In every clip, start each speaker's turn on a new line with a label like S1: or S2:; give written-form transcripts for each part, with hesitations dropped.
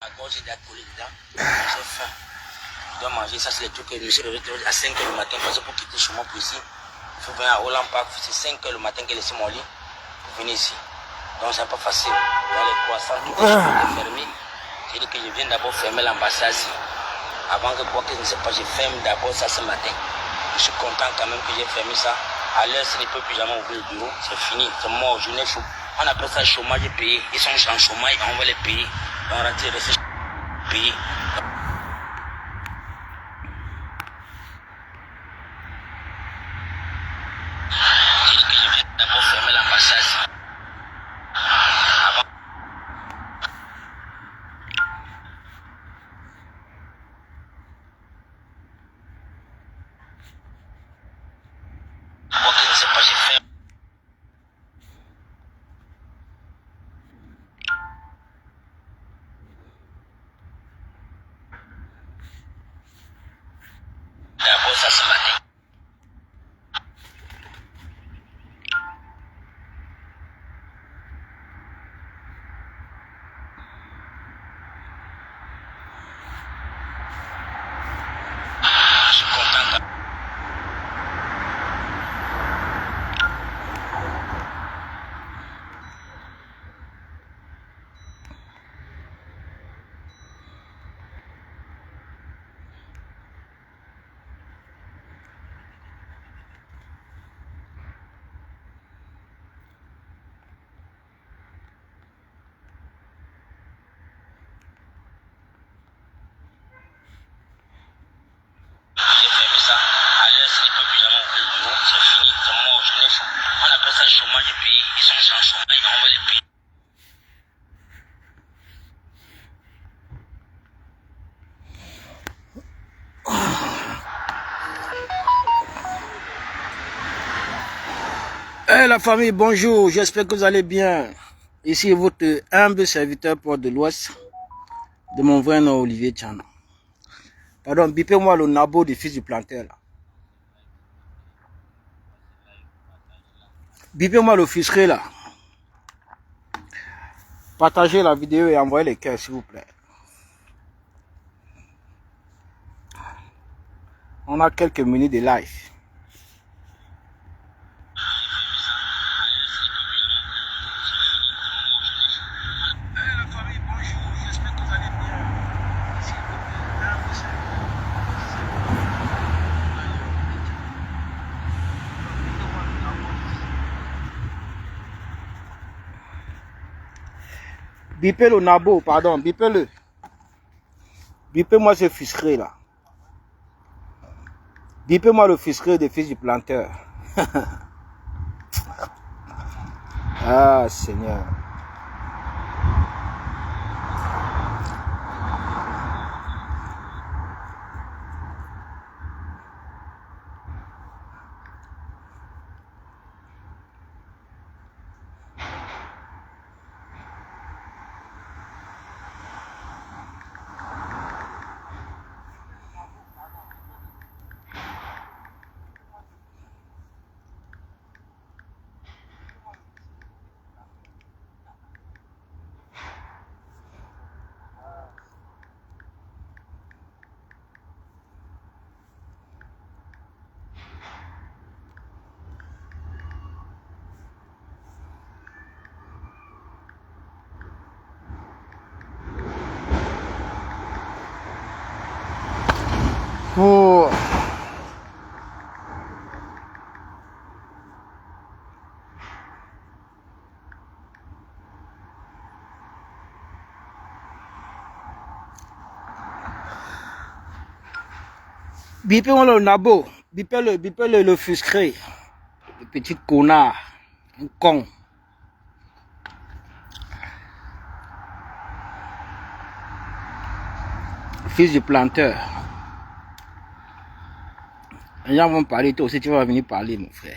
S1: À gauche, il y a collé dedans. J'ai faim. Je dois manger. Ça, c'est les trucs que je suis levé à 5 h du matin. Parce que pour quitter chez moi pour ici, il faut venir à Holland Park. C'est 5 h le matin que j'ai laissé mon lit pour venir ici. Donc, c'est pas facile. Dans les croissants, toutes les choses sont fermées. J'ai dit que je viens d'abord fermer l'ambassade ici. Avant que quoi que je ne sais pas, je ferme d'abord ça ce matin. Je suis content quand même que j'ai fermé ça. À l'heure, si ne peut plus jamais ouvrir le bureau, c'est fini. C'est mort, journée chaud. On appelle ça chômage payé. Ils sont en chômage, on va les payer. On va rester payé. J'ai dit que je viens d'abord fermer l'ambassade ici. Quoi que je ne sais pas, j'ai fait. D'abord ça ce matin. Je suis content quand même. J'ai fermé ça. À l'heure, si ne peut plus jamais ouvrir le bureau, c'est fini. C'est mort, journée chaud. On appelle ça chômage payé. Ils sont en chômage, on va les payer.
S2: Hey la famille, bonjour, j'espère que vous allez bien. Ici votre humble serviteur Port de l'Ouest, de mon vrai nom Olivier Tchana. Pardon, bipez-moi le nabo du fils du planteur là. Bipez-moi le fichier là. Partagez la vidéo et envoyez les cœurs s'il vous plaît. On a quelques minutes de live. Bipez le nabo, pardon, bipez-le. Bipez-moi ce fichier là. Bipez-moi le fichier des fils du planteur. Ah Seigneur. Oh. Bipez-moi le nabo. Bipez-le le fichier. Le petit connard. Un con. Fils du planteur. Les gens vont parler, toi aussi tu vas venir parler, mon frère.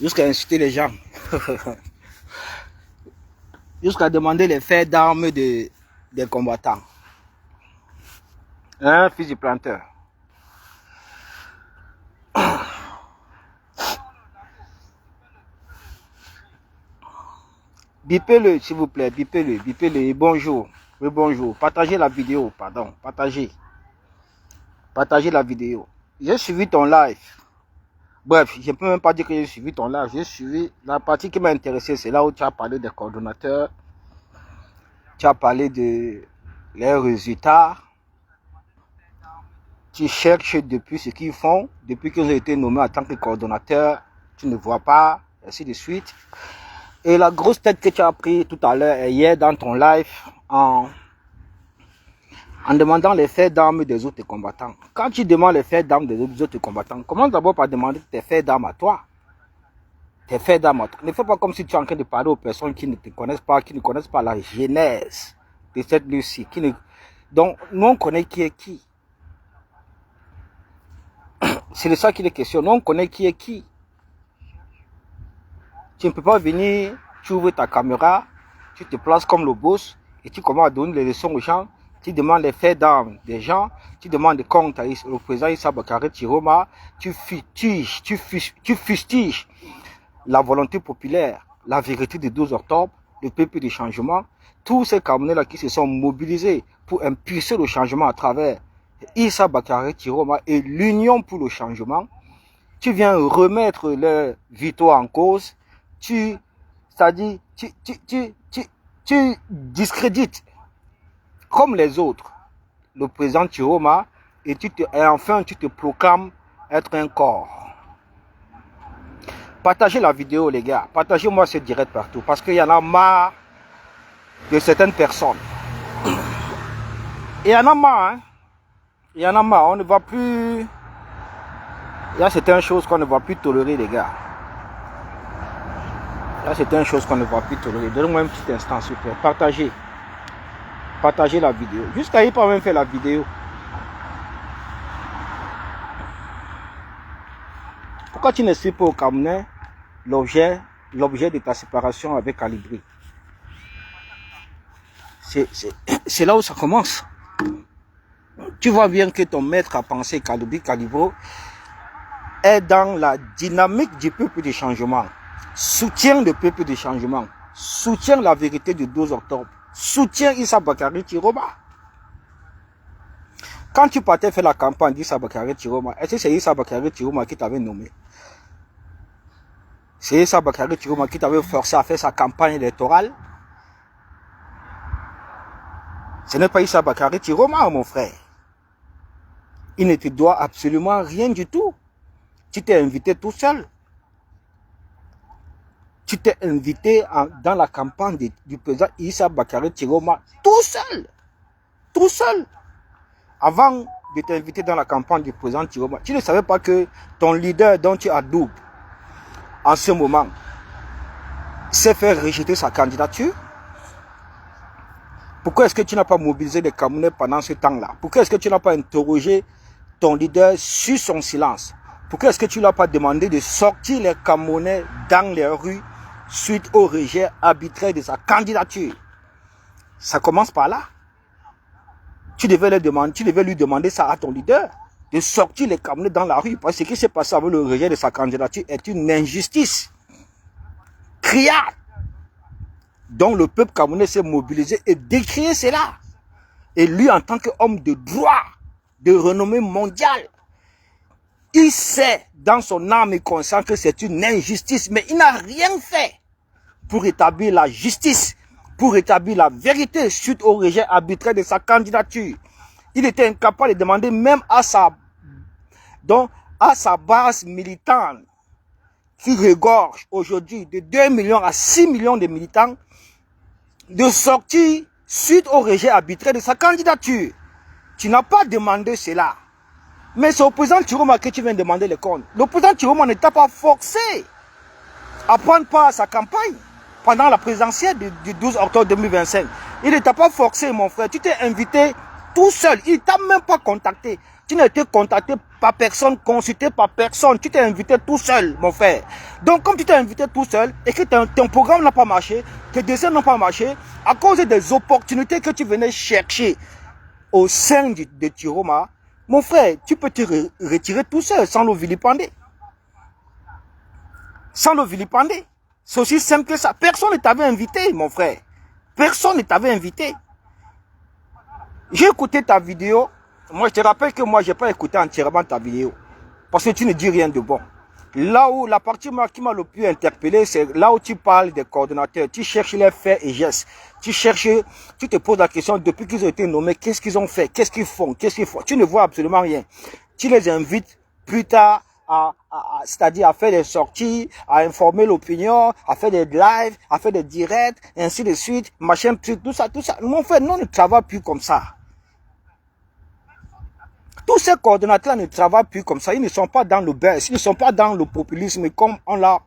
S2: Jusqu'à inciter les gens. Jusqu'à demander les faits d'armes des combattants. Hein, fils du planteur. Bipez-le, s'il vous plaît. Bipez-le. Bipez-le. Et bonjour. Oui, bonjour. Partagez la vidéo, pardon. Partagez. Partagez la vidéo. J'ai suivi ton live. Bref, je ne peux même pas dire que j'ai suivi ton live. J'ai suivi la partie qui m'a intéressé. C'est là où tu as parlé des coordonnateurs. Tu as parlé de leurs résultats. Tu cherches depuis ce qu'ils font. Depuis qu'ils ont été nommés en tant que coordonnateurs. Tu ne vois pas. Ainsi de suite. Et la grosse tête que tu as pris tout à l'heure, hier dans ton live, en demandant les faits d'armes des autres combattants. Quand tu demandes les faits d'armes des autres combattants, commence d'abord par demander tes faits d'armes à toi. Tes faits d'armes à toi. Ne fais pas comme si tu es en train de parler aux personnes qui ne te connaissent pas, qui ne connaissent pas la genèse de cette lutte-ci. Donc, nous on connaît qui est qui. C'est de ça qu'il est question. Nous on connaît qui est qui. Tu ne peux pas venir, tu ouvres ta caméra, tu te places comme le boss et tu commences à donner les leçons aux gens. Tu demandes les faits d'armes des gens, tu demandes des comptes au président Issa Bakary Chiroma, tu fustiges la volonté populaire, la vérité du 12 octobre, le peuple du changement. Tous ces Camerounais-là qui se sont mobilisés pour impulser le changement à travers Issa Bakary Chiroma et l'Union pour le changement. Tu viens remettre leur victoire en cause. Tu discrédites comme les autres le président Chiroma et enfin tu te proclames être un corps. Partagez la vidéo les gars, partagez-moi ce direct partout parce qu'il y en a marre de certaines personnes. Il y en a marre, hein? Il y en a marre, on ne va plus... Il y a certaines choses qu'on ne va plus tolérer les gars. Là, c'est une chose qu'on ne va plus tolérer. Donnez-moi un petit instant, s'il vous plaît. Partagez. Partagez la vidéo. Jusqu'à y pas même faire la vidéo. Pourquoi tu n'expliques pas au Camerounais l'objet de ta séparation avec Calibri? C'est là où ça commence. Tu vois bien que ton maître à penser, Calibro, est dans la dynamique du peuple du changement. Soutient le peuple du changement, soutient la vérité du 12 octobre, soutient Issa Bakary Chiroma. Quand tu partais faire la campagne d'Issa Bakary Chiroma, est-ce que c'est Issa Bakary Chiroma qui t'avait nommé? C'est Issa Bakary Chiroma qui t'avait forcé à faire sa campagne électorale? Ce n'est pas Issa Bakary Chiroma, mon frère. Il ne te doit absolument rien du tout. Tu t'es invité tout seul. Tu t'es invité dans la campagne du président Issa Bakary Chiroma tout seul. Tout seul. Avant de t'inviter dans la campagne du président Chiroma, tu ne savais pas que ton leader dont tu adoubes en ce moment s'est fait rejeter sa candidature? Pourquoi est-ce que tu n'as pas mobilisé les Camerounais pendant ce temps-là? Pourquoi est-ce que tu n'as pas interrogé ton leader sur son silence? Pourquoi est-ce que tu ne l'as pas demandé de sortir les Camerounais dans les rues suite au rejet arbitraire de sa candidature? Ça commence par là. Tu devais lui demander ça à ton leader, de sortir les Camerounais dans la rue. Parce que ce qui s'est passé avec le rejet de sa candidature est une injustice criarde dont le peuple camerounais s'est mobilisé et décrié cela. Et lui, en tant qu'homme de droit, de renommée mondiale, il sait dans son âme et conscience que c'est une injustice, mais il n'a rien fait pour établir la justice, pour établir la vérité suite au rejet arbitraire de sa candidature. Il était incapable de demander même à sa base militante qui regorge aujourd'hui de 2 millions à 6 millions de militants de sortir suite au rejet arbitraire de sa candidature. Tu n'as pas demandé cela. Mais c'est au président Chiroma que tu viens demander les comptes. Le président Chiroma ne t'a pas forcé à prendre part à sa campagne pendant la présidentielle du 12 octobre 2025. Il ne t'a pas forcé, mon frère. Tu t'es invité tout seul. Il ne t'a même pas contacté. Tu n'as été contacté par personne, consulté par personne. Tu t'es invité tout seul, mon frère. Donc, comme tu t'es invité tout seul et que ton programme n'a pas marché, tes dessins n'ont pas marché, à cause des opportunités que tu venais chercher au sein de Chiroma, mon frère, tu peux te retirer tout seul sans le vilipender. Sans le vilipender. C'est aussi simple que ça. Personne ne t'avait invité, mon frère. Personne ne t'avait invité. J'ai écouté ta vidéo. Moi, je te rappelle que moi, je n'ai pas écouté entièrement ta vidéo. Parce que tu ne dis rien de bon. Là où la partie qui m'a le plus interpellé, c'est là où tu parles des coordonnateurs. Tu cherches les faits et gestes. Tu te poses la question, depuis qu'ils ont été nommés, qu'est-ce qu'ils ont fait? Qu'est-ce qu'ils font? Qu'est-ce qu'ils font? Tu ne vois absolument rien. Tu les invites plus tard c'est-à-dire à faire des sorties, à informer l'opinion, à faire des lives, à faire des directs, et ainsi de suite, machin, tout ça. Mon frère, nous ne travaillons plus comme ça. Tous ces coordonnateurs ne travaillent plus comme ça. Ils ne sont pas dans le buzz, ils ne sont pas dans le populisme comme on a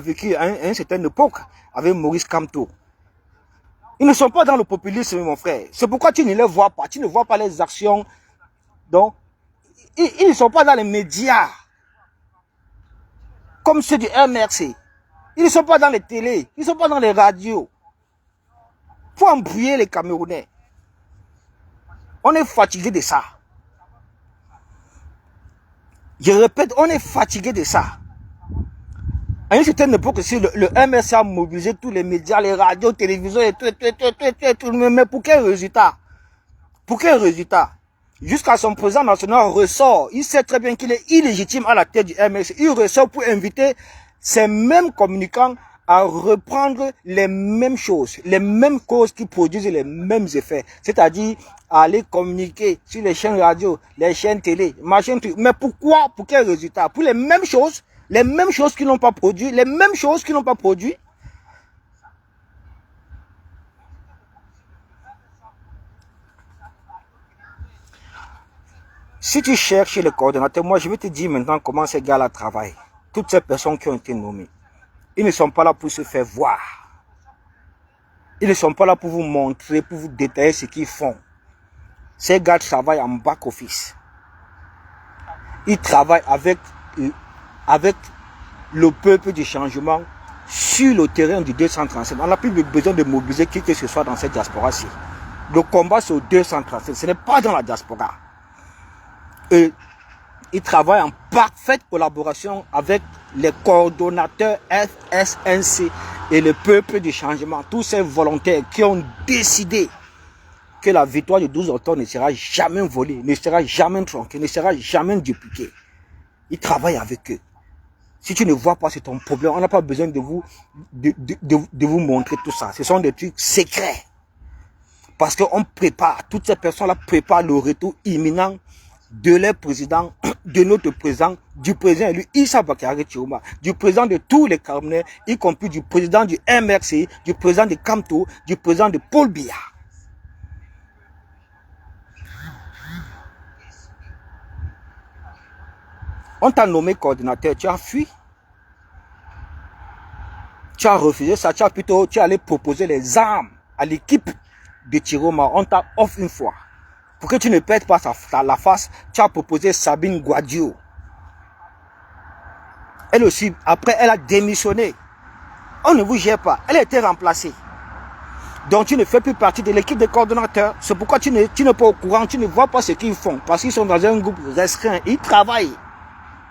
S2: vécu à une certaine époque avec Maurice Kamto. Ils ne sont pas dans le populisme, mon frère. C'est pourquoi tu ne les vois pas. Tu ne vois pas les actions. Donc, ils ne sont pas dans les médias comme ceux du MRC. Ils ne sont pas dans les télés. Ils ne sont pas dans les radios. Il faut embrouiller les Camerounais. On est fatigué de ça. Je répète, on est fatigué de ça. À une certaine époque, si le MRC a mobilisé tous les médias, les radios, télévisions, et tout, mais pour quel résultat? Pour quel résultat? Jusqu'à son président national ressort. Il sait très bien qu'il est illégitime à la tête du MRC. Il ressort pour inviter ces mêmes communicants à reprendre les mêmes choses, les mêmes causes qui produisent les mêmes effets. C'est-à-dire à aller communiquer sur les chaînes radio, les chaînes télé, machin truc. Mais pourquoi? Pour quel résultat? Pour les mêmes choses qu'ils n'ont pas produit, les mêmes choses qu'ils n'ont pas produit. Si tu cherches les coordonnateurs, moi je vais te dire maintenant comment ces gars-là travaillent. Toutes ces personnes qui ont été nommées, ils ne sont pas là pour se faire voir. Ils ne sont pas là pour vous montrer, pour vous détailler ce qu'ils font. Ces gars travaillent en back-office. Ils travaillent avec le peuple du changement sur le terrain du 237. On n'a plus besoin de mobiliser qui que ce soit dans cette diaspora-ci. Le combat c'est au 237, ce n'est pas dans la diaspora. Ils travaillent en parfaite collaboration avec les coordonnateurs FSNC et le peuple du changement. Tous ces volontaires qui ont décidé que la victoire du 12 octobre ne sera jamais volée, ne sera jamais tronquée, ne sera jamais dupliquée. Ils travaillent avec eux. Si tu ne vois pas, c'est ton problème. On n'a pas besoin de vous montrer tout ça. Ce sont des trucs secrets. Parce qu'on prépare, toutes ces personnes-là préparent le retour imminent de leur président, de notre président, du président élu Issa Bakary Chiroma, du président de tous les Camerounais, y compris du président du MRC, du président de Kamto, du président de Paul Biya. On t'a nommé coordinateur, tu as fui. Tu as refusé ça, tu es allé proposer les armes à l'équipe de Chiroma. On t'a offert une fois. Pour que tu ne perdes pas la face, tu as proposé Sabine Guadio. Elle aussi, après, elle a démissionné. On ne vous gère pas. Elle a été remplacée. Donc, tu ne fais plus partie de l'équipe de coordonnateurs. C'est pourquoi tu n'es pas au courant, tu ne vois pas ce qu'ils font. Parce qu'ils sont dans un groupe restreint. Ils travaillent.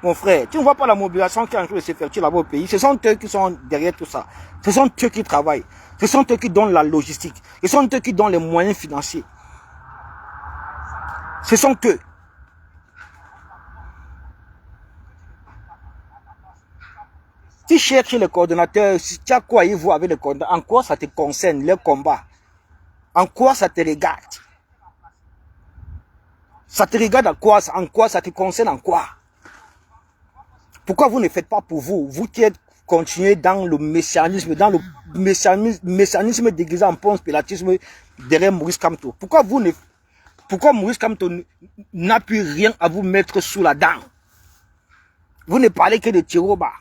S2: Mon frère, tu ne vois pas la mobilisation qui est en train de se faire là-bas au pays. Ce sont eux qui sont derrière tout ça. Ce sont eux qui travaillent. Ce sont eux qui donnent la logistique. Ce sont eux qui donnent les moyens financiers. Ce sont eux. Tu cherches les coordonnateurs, si tu as quoi y voir avec les coordonnateurs, en quoi ça te concerne, les combats? En quoi ça te regarde? Ça te regarde en quoi ça te concerne en quoi? Pourquoi vous ne faites pas pour vous? Vous qui êtes continué dans le messianisme déguisé en Ponce Pilatisme derrière Maurice Kamto. Pourquoi Maurice Kamto n'a plus rien à vous mettre sous la dent? Vous ne parlez que de Chiroma.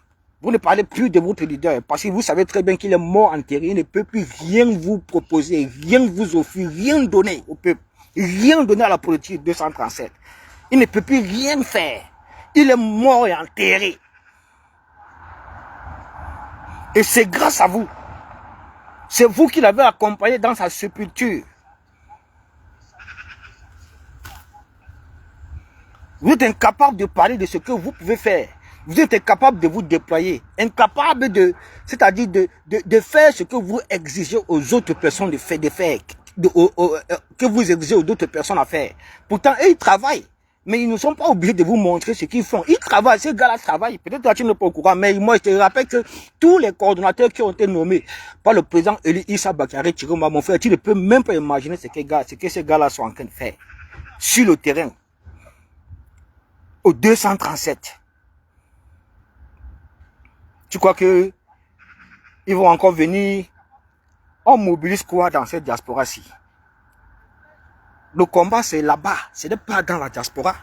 S2: Vous ne parlez plus de votre leader parce que vous savez très bien qu'il est mort enterré. Il ne peut plus rien vous proposer, rien vous offrir, rien donner au peuple. Rien donner à la politique 237. Il ne peut plus rien faire. Il est mort et enterré. Et c'est grâce à vous. C'est vous qui l'avez accompagné dans sa sépulture. Vous êtes incapable de parler de ce que vous pouvez faire. Vous êtes incapable de vous déployer, incapable de, c'est-à-dire de faire ce que vous exigez aux autres personnes de faire, que vous exigez aux autres personnes à faire. Pourtant, eux, ils travaillent. Mais ils ne sont pas obligés de vous montrer ce qu'ils font. Ils travaillent, ces gars-là travaillent. Peut-être que tu n'es pas au courant, mais moi, je te rappelle que tous les coordonnateurs qui ont été nommés par le président Eli Issa Bakary Chiroma, mon frère, tu ne peux même pas imaginer ce que ces gars-là sont en train de faire. Sur le terrain. Au 237. Tu crois que ils vont encore venir? On mobilise quoi dans cette diaspora-ci? Le combat, c'est là-bas. Ce n'est pas dans la diaspora.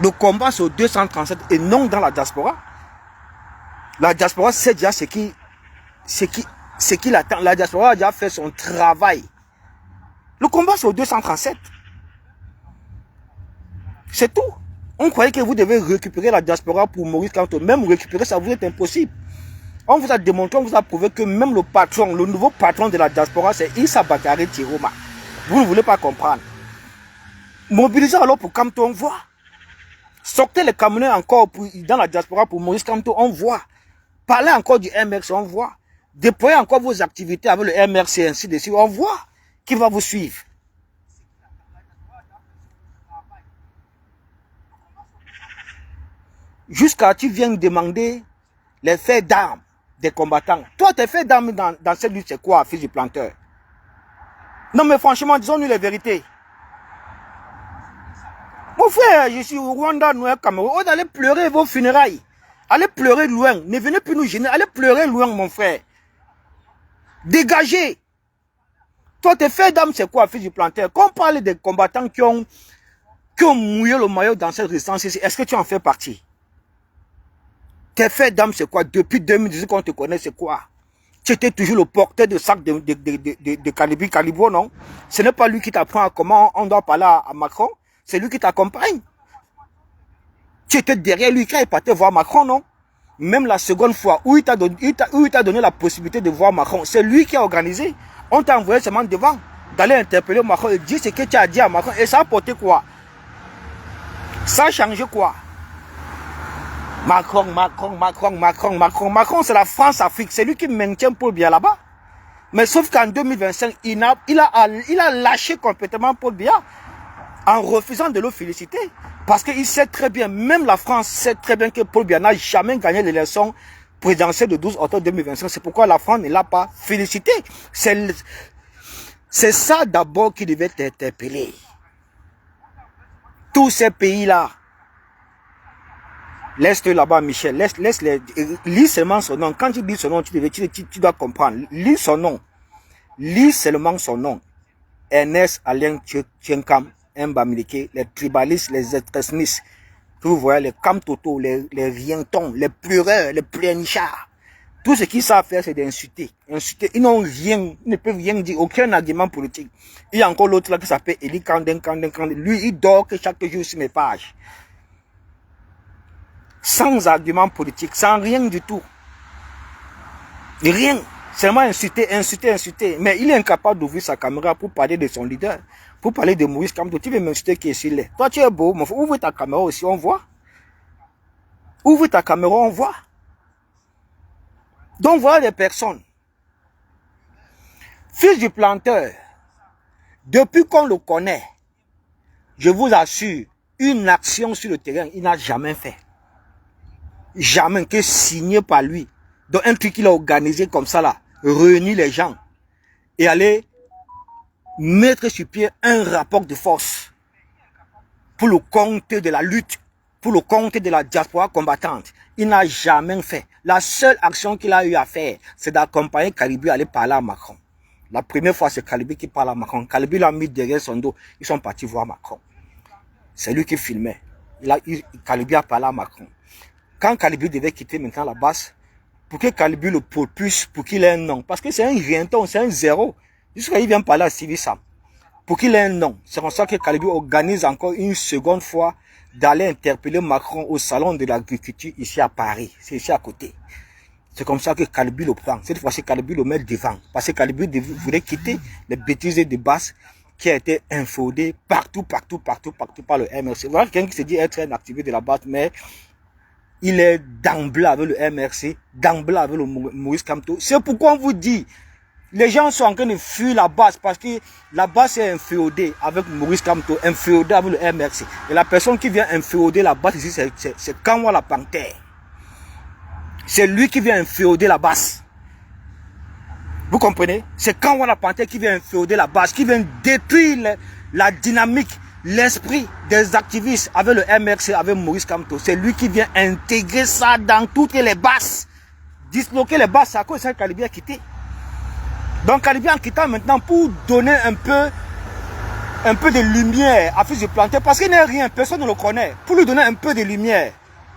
S2: Le combat, c'est au 237 et non dans la diaspora. La diaspora sait déjà ce qu'il attend. La diaspora a déjà fait son travail. Le combat, c'est au 237. C'est tout. On croyait que vous devez récupérer la diaspora pour Maurice Kamto. Même récupérer ça, vous êtes impossible. On vous a démontré, on vous a prouvé que même le patron, le nouveau patron de la diaspora, c'est Issa Bakary Chiroma. Vous ne voulez pas comprendre. Mobilisez alors pour Kamto, on voit. Sortez les camionneurs encore dans la diaspora pour Maurice Kamto, on voit. Parlez encore du MRC, on voit. Déployez encore vos activités avec le MRC, ainsi de suite, on voit qui va vous suivre. Jusqu'à tu viens demander les faits d'armes des combattants. Toi, tes faits d'armes dans cette lutte, c'est quoi, fils du planteur? Non, mais franchement, disons-nous les vérités. Mon frère, je suis au Rwanda, nous, au Cameroun. On allait pleurer vos funérailles. Allez pleurer loin. Ne venez plus nous gêner. Allez pleurer loin, mon frère. Dégagez. Toi, tes faits d'armes, c'est quoi, fils du planteur? Quand on parle des combattants qui ont mouillé le maillot dans cette résistance, est-ce que tu en fais partie? Tes faits d'âme, c'est quoi? Depuis 2018 qu'on te connaît, c'est quoi? Tu étais toujours le porteur de sac de Calibro, non? Ce n'est pas lui qui t'apprend comment on doit parler à Macron. C'est lui qui t'accompagne. Tu étais derrière lui quand il partait voir Macron, non? Même la seconde fois où il t'a donné la possibilité de voir Macron, c'est lui qui a organisé. On t'a envoyé seulement devant d'aller interpeller Macron et dire ce que tu as dit à Macron. Et ça a apporté quoi? Ça a changé quoi? Macron, c'est la France-Afrique. C'est lui qui maintient Paul Biya là-bas. Mais sauf qu'en 2025, il a lâché complètement Paul Biya en refusant de le féliciter. Parce qu'il sait très bien, même la France sait très bien que Paul Biya n'a jamais gagné l'élection présidentielle de 12 octobre 2025. C'est pourquoi la France ne l'a pas félicité. C'est ça d'abord qui devait t'interpeller. Tous ces pays-là. Laisse-le là-bas, Michel. Laisse-les. Lis seulement son nom. Quand tu dis son nom, tu dois comprendre. Lis son nom. Lis seulement son nom. Ernest Alain Tchenkam Mbamileke, les tribalistes, les extrémistes. Vous voyez, les Kamtoto, les rientons, les pleureurs, les pleurnichards. Tout ce qu'ils savent faire, c'est d'insulter. Insulter. Ils n'ont rien, ils ne peuvent rien dire, aucun argument politique. Il y a encore l'autre là qui s'appelle Eli Kanden. Lui, il dort que chaque jour sur mes pages. Sans argument politique, sans rien du tout. Rien. Seulement insulter. Mais il est incapable d'ouvrir sa caméra pour parler de son leader. Pour parler de Maurice Kamto. Tu veux m'insulter qui est sur l'air. Toi, tu es beau, mon frère. Ouvre ta caméra aussi, on voit. Ouvre ta caméra, on voit. Donc voilà les personnes. Fils du planteur. Depuis qu'on le connaît, je vous assure, une action sur le terrain, il n'a jamais fait. Jamais que signé par lui. Donc un truc qu'il a organisé comme ça là, réunir les gens et aller mettre sur pied un rapport de force pour le compte de la lutte, pour le compte de la diaspora combattante. Il n'a jamais fait. La seule action qu'il a eu à faire, c'est d'accompagner Kalibu à aller parler à Macron. La première fois, c'est Kalibu qui parle à Macron. Kalibu l'a mis derrière son dos. Ils sont partis voir Macron. C'est lui qui filmait. Kalibu a parlé à Macron. Quand Kalibu devait quitter maintenant la base, pour que Kalibu le propulse, pour qu'il ait un nom, parce que c'est un rienton, c'est un zéro, jusqu'à il vient parler à Sylvie Sam, pour qu'il ait un nom. C'est pour ça que Kalibu organise encore une seconde fois d'aller interpeller Macron au salon de l'agriculture ici à Paris, c'est ici à côté. C'est comme ça que Kalibu le prend. Cette fois-ci, Kalibu le met devant, parce que Kalibu voulait quitter les bêtises de base qui a été inféodé partout par le MRC. Voilà quelqu'un qui se dit être un activiste de la base, mais il est d'emblée avec le MRC, d'emblée avec le Maurice Kamto. C'est pourquoi on vous dit, les gens sont en train de fuir la base parce que la base est inféodée avec Maurice Kamto, inféodée avec le MRC. Et la personne qui vient inféoder la base ici, c'est Kanwa la Panthère. C'est lui qui vient inféoder la base. Vous comprenez? C'est Kanwa la Panthère qui vient inféoder la base, qui vient détruire la dynamique, l'esprit des activistes avec le MRC, avec Maurice Kamto. C'est lui qui vient intégrer ça dans toutes les bases. Disloquer les bases, c'est à cause de ça que Kalibi a quitté. Donc Kalibi en quittant maintenant pour donner un peu de lumière à Fils du Planteur, parce qu'il n'est rien, personne ne le connaît. Pour lui donner un peu de lumière,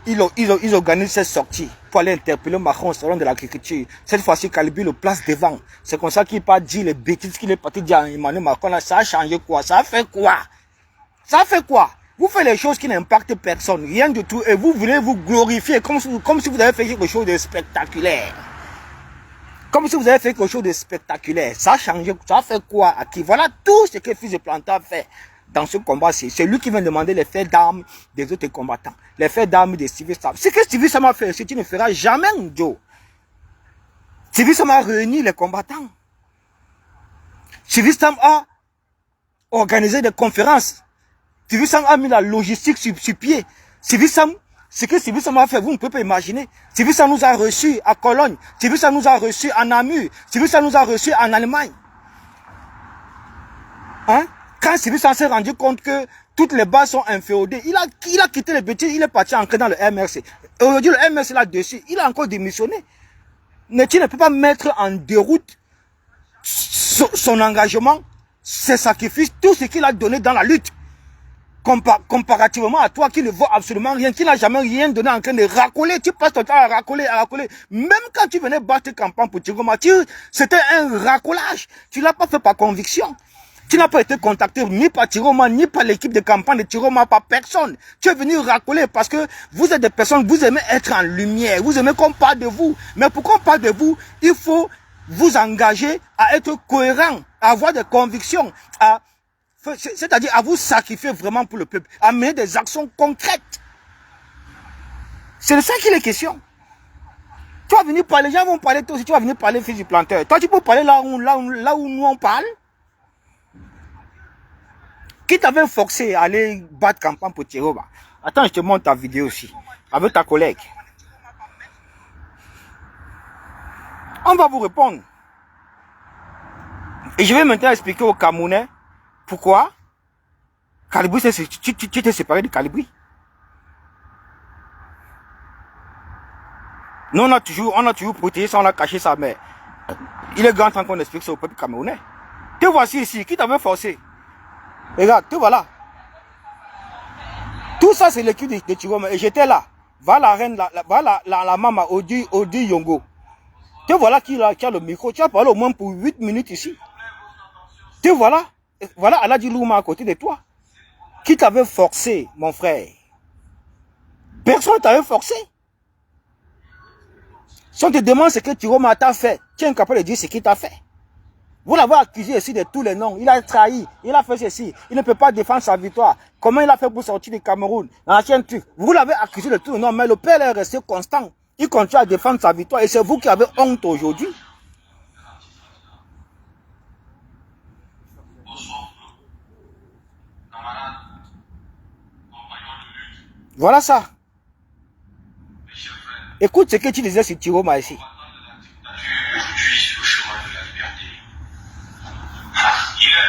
S2: ils organisent cette sortie pour aller interpeller Macron au salon de l'agriculture. Cette fois-ci, Kalibi le place devant. C'est comme ça qu'il n'a pas dit les bêtises qu'il est parti dire à Emmanuel Macron. Là, ça a changé quoi? Ça a fait quoi? Ça fait quoi? Vous faites les choses qui n'impactent personne, rien du tout, et vous voulez vous glorifier comme si vous avez fait quelque chose de spectaculaire. Comme si vous avez fait quelque chose de spectaculaire. Ça a changé, ça a fait quoi à qui? Voilà tout ce que Fils de Planteur fait dans ce combat. C'est lui qui vient demander les faits d'armes des autres combattants. Les faits d'armes des civils. Ce que Civil Sam a fait, c'est qu'il ne fera jamais, Joe. Civil Sam a réuni les combattants. Civil Sam a organisé des conférences. Civil Sam a mis la logistique sur pied. Civil Sam, ce que Civil Sam a fait, vous ne pouvez pas imaginer. Civil Sam nous a reçus à Cologne. Civil Sam nous a reçus à Namur. Civil Sam nous a reçus en Allemagne. Hein? Quand Civil Sam s'est rendu compte que toutes les bases sont inféodées, il a quitté les petits, il est parti ancrer dans le MRC. Aujourd'hui, le MRC là-dessus, il a encore démissionné. Mais tu ne peux pas mettre en déroute son engagement, ses sacrifices, tout ce qu'il a donné dans la lutte. Comparativement à toi qui ne vaut absolument rien, qui n'a jamais rien donné en train de racoler, tu passes ton temps à racoler. Même quand tu venais battre campagne pour Thierry Oma, c'était un racolage. Tu ne l'as pas fait par conviction. Tu n'as pas été contacté ni par Thierry Oma, ni par l'équipe de campagne de Thierry Oma, par personne. Tu es venu racoler parce que vous êtes des personnes, vous aimez être en lumière, vous aimez qu'on parle de vous. Mais pour qu'on parle de vous, il faut vous engager à être cohérent, à avoir des convictions, c'est-à-dire à vous sacrifier vraiment pour le peuple, à mener des actions concrètes. C'est de ça qu'il est question. Tu vas venir parler, les gens vont parler toi aussi, tu vas venir parler Fils du Planteur. Toi tu peux parler là où nous on parle. Qui t'avait forcé à aller battre campagne pour Thierry Oma? Attends, je te montre ta vidéo aussi, avec ta collègue. On va vous répondre. Et je vais maintenant expliquer aux Camerounais pourquoi Kalibri, tu t'es séparé de Kalibri. Nous, on a toujours protégé ça, on a caché ça, mais il est grand temps qu'on explique ça au peuple camerounais. Te voici ici, qui t'avait forcé? Regarde, te voilà. Tout ça, c'est l'équipe de Thierry Oma. Et j'étais là. Va la reine, la maman, Odi Yongo. Te voilà qui a le micro. Tu as parlé au moins pour 8 minutes ici. Te voilà. Voilà Aladji Louma à côté de toi. Qui t'avait forcé, mon frère? Personne ne t'avait forcé. Si on te demande ce que Thierry Oma t'a fait, tu es incapable de dire ce qu'il t'a fait. Vous l'avez accusé ici de tous les noms. Il a trahi, il a fait ceci. Il ne peut pas défendre sa victoire. Comment il a fait pour sortir du Cameroun? L'ancien truc. Vous l'avez accusé de tous les noms, mais le père est resté constant. Il continue à défendre sa victoire et c'est vous qui avez honte aujourd'hui. Voilà ça. Écoute ce que tu disais sur Thierry Oma ici.
S3: Aujourd'hui, le chemin de la liberté. Hier,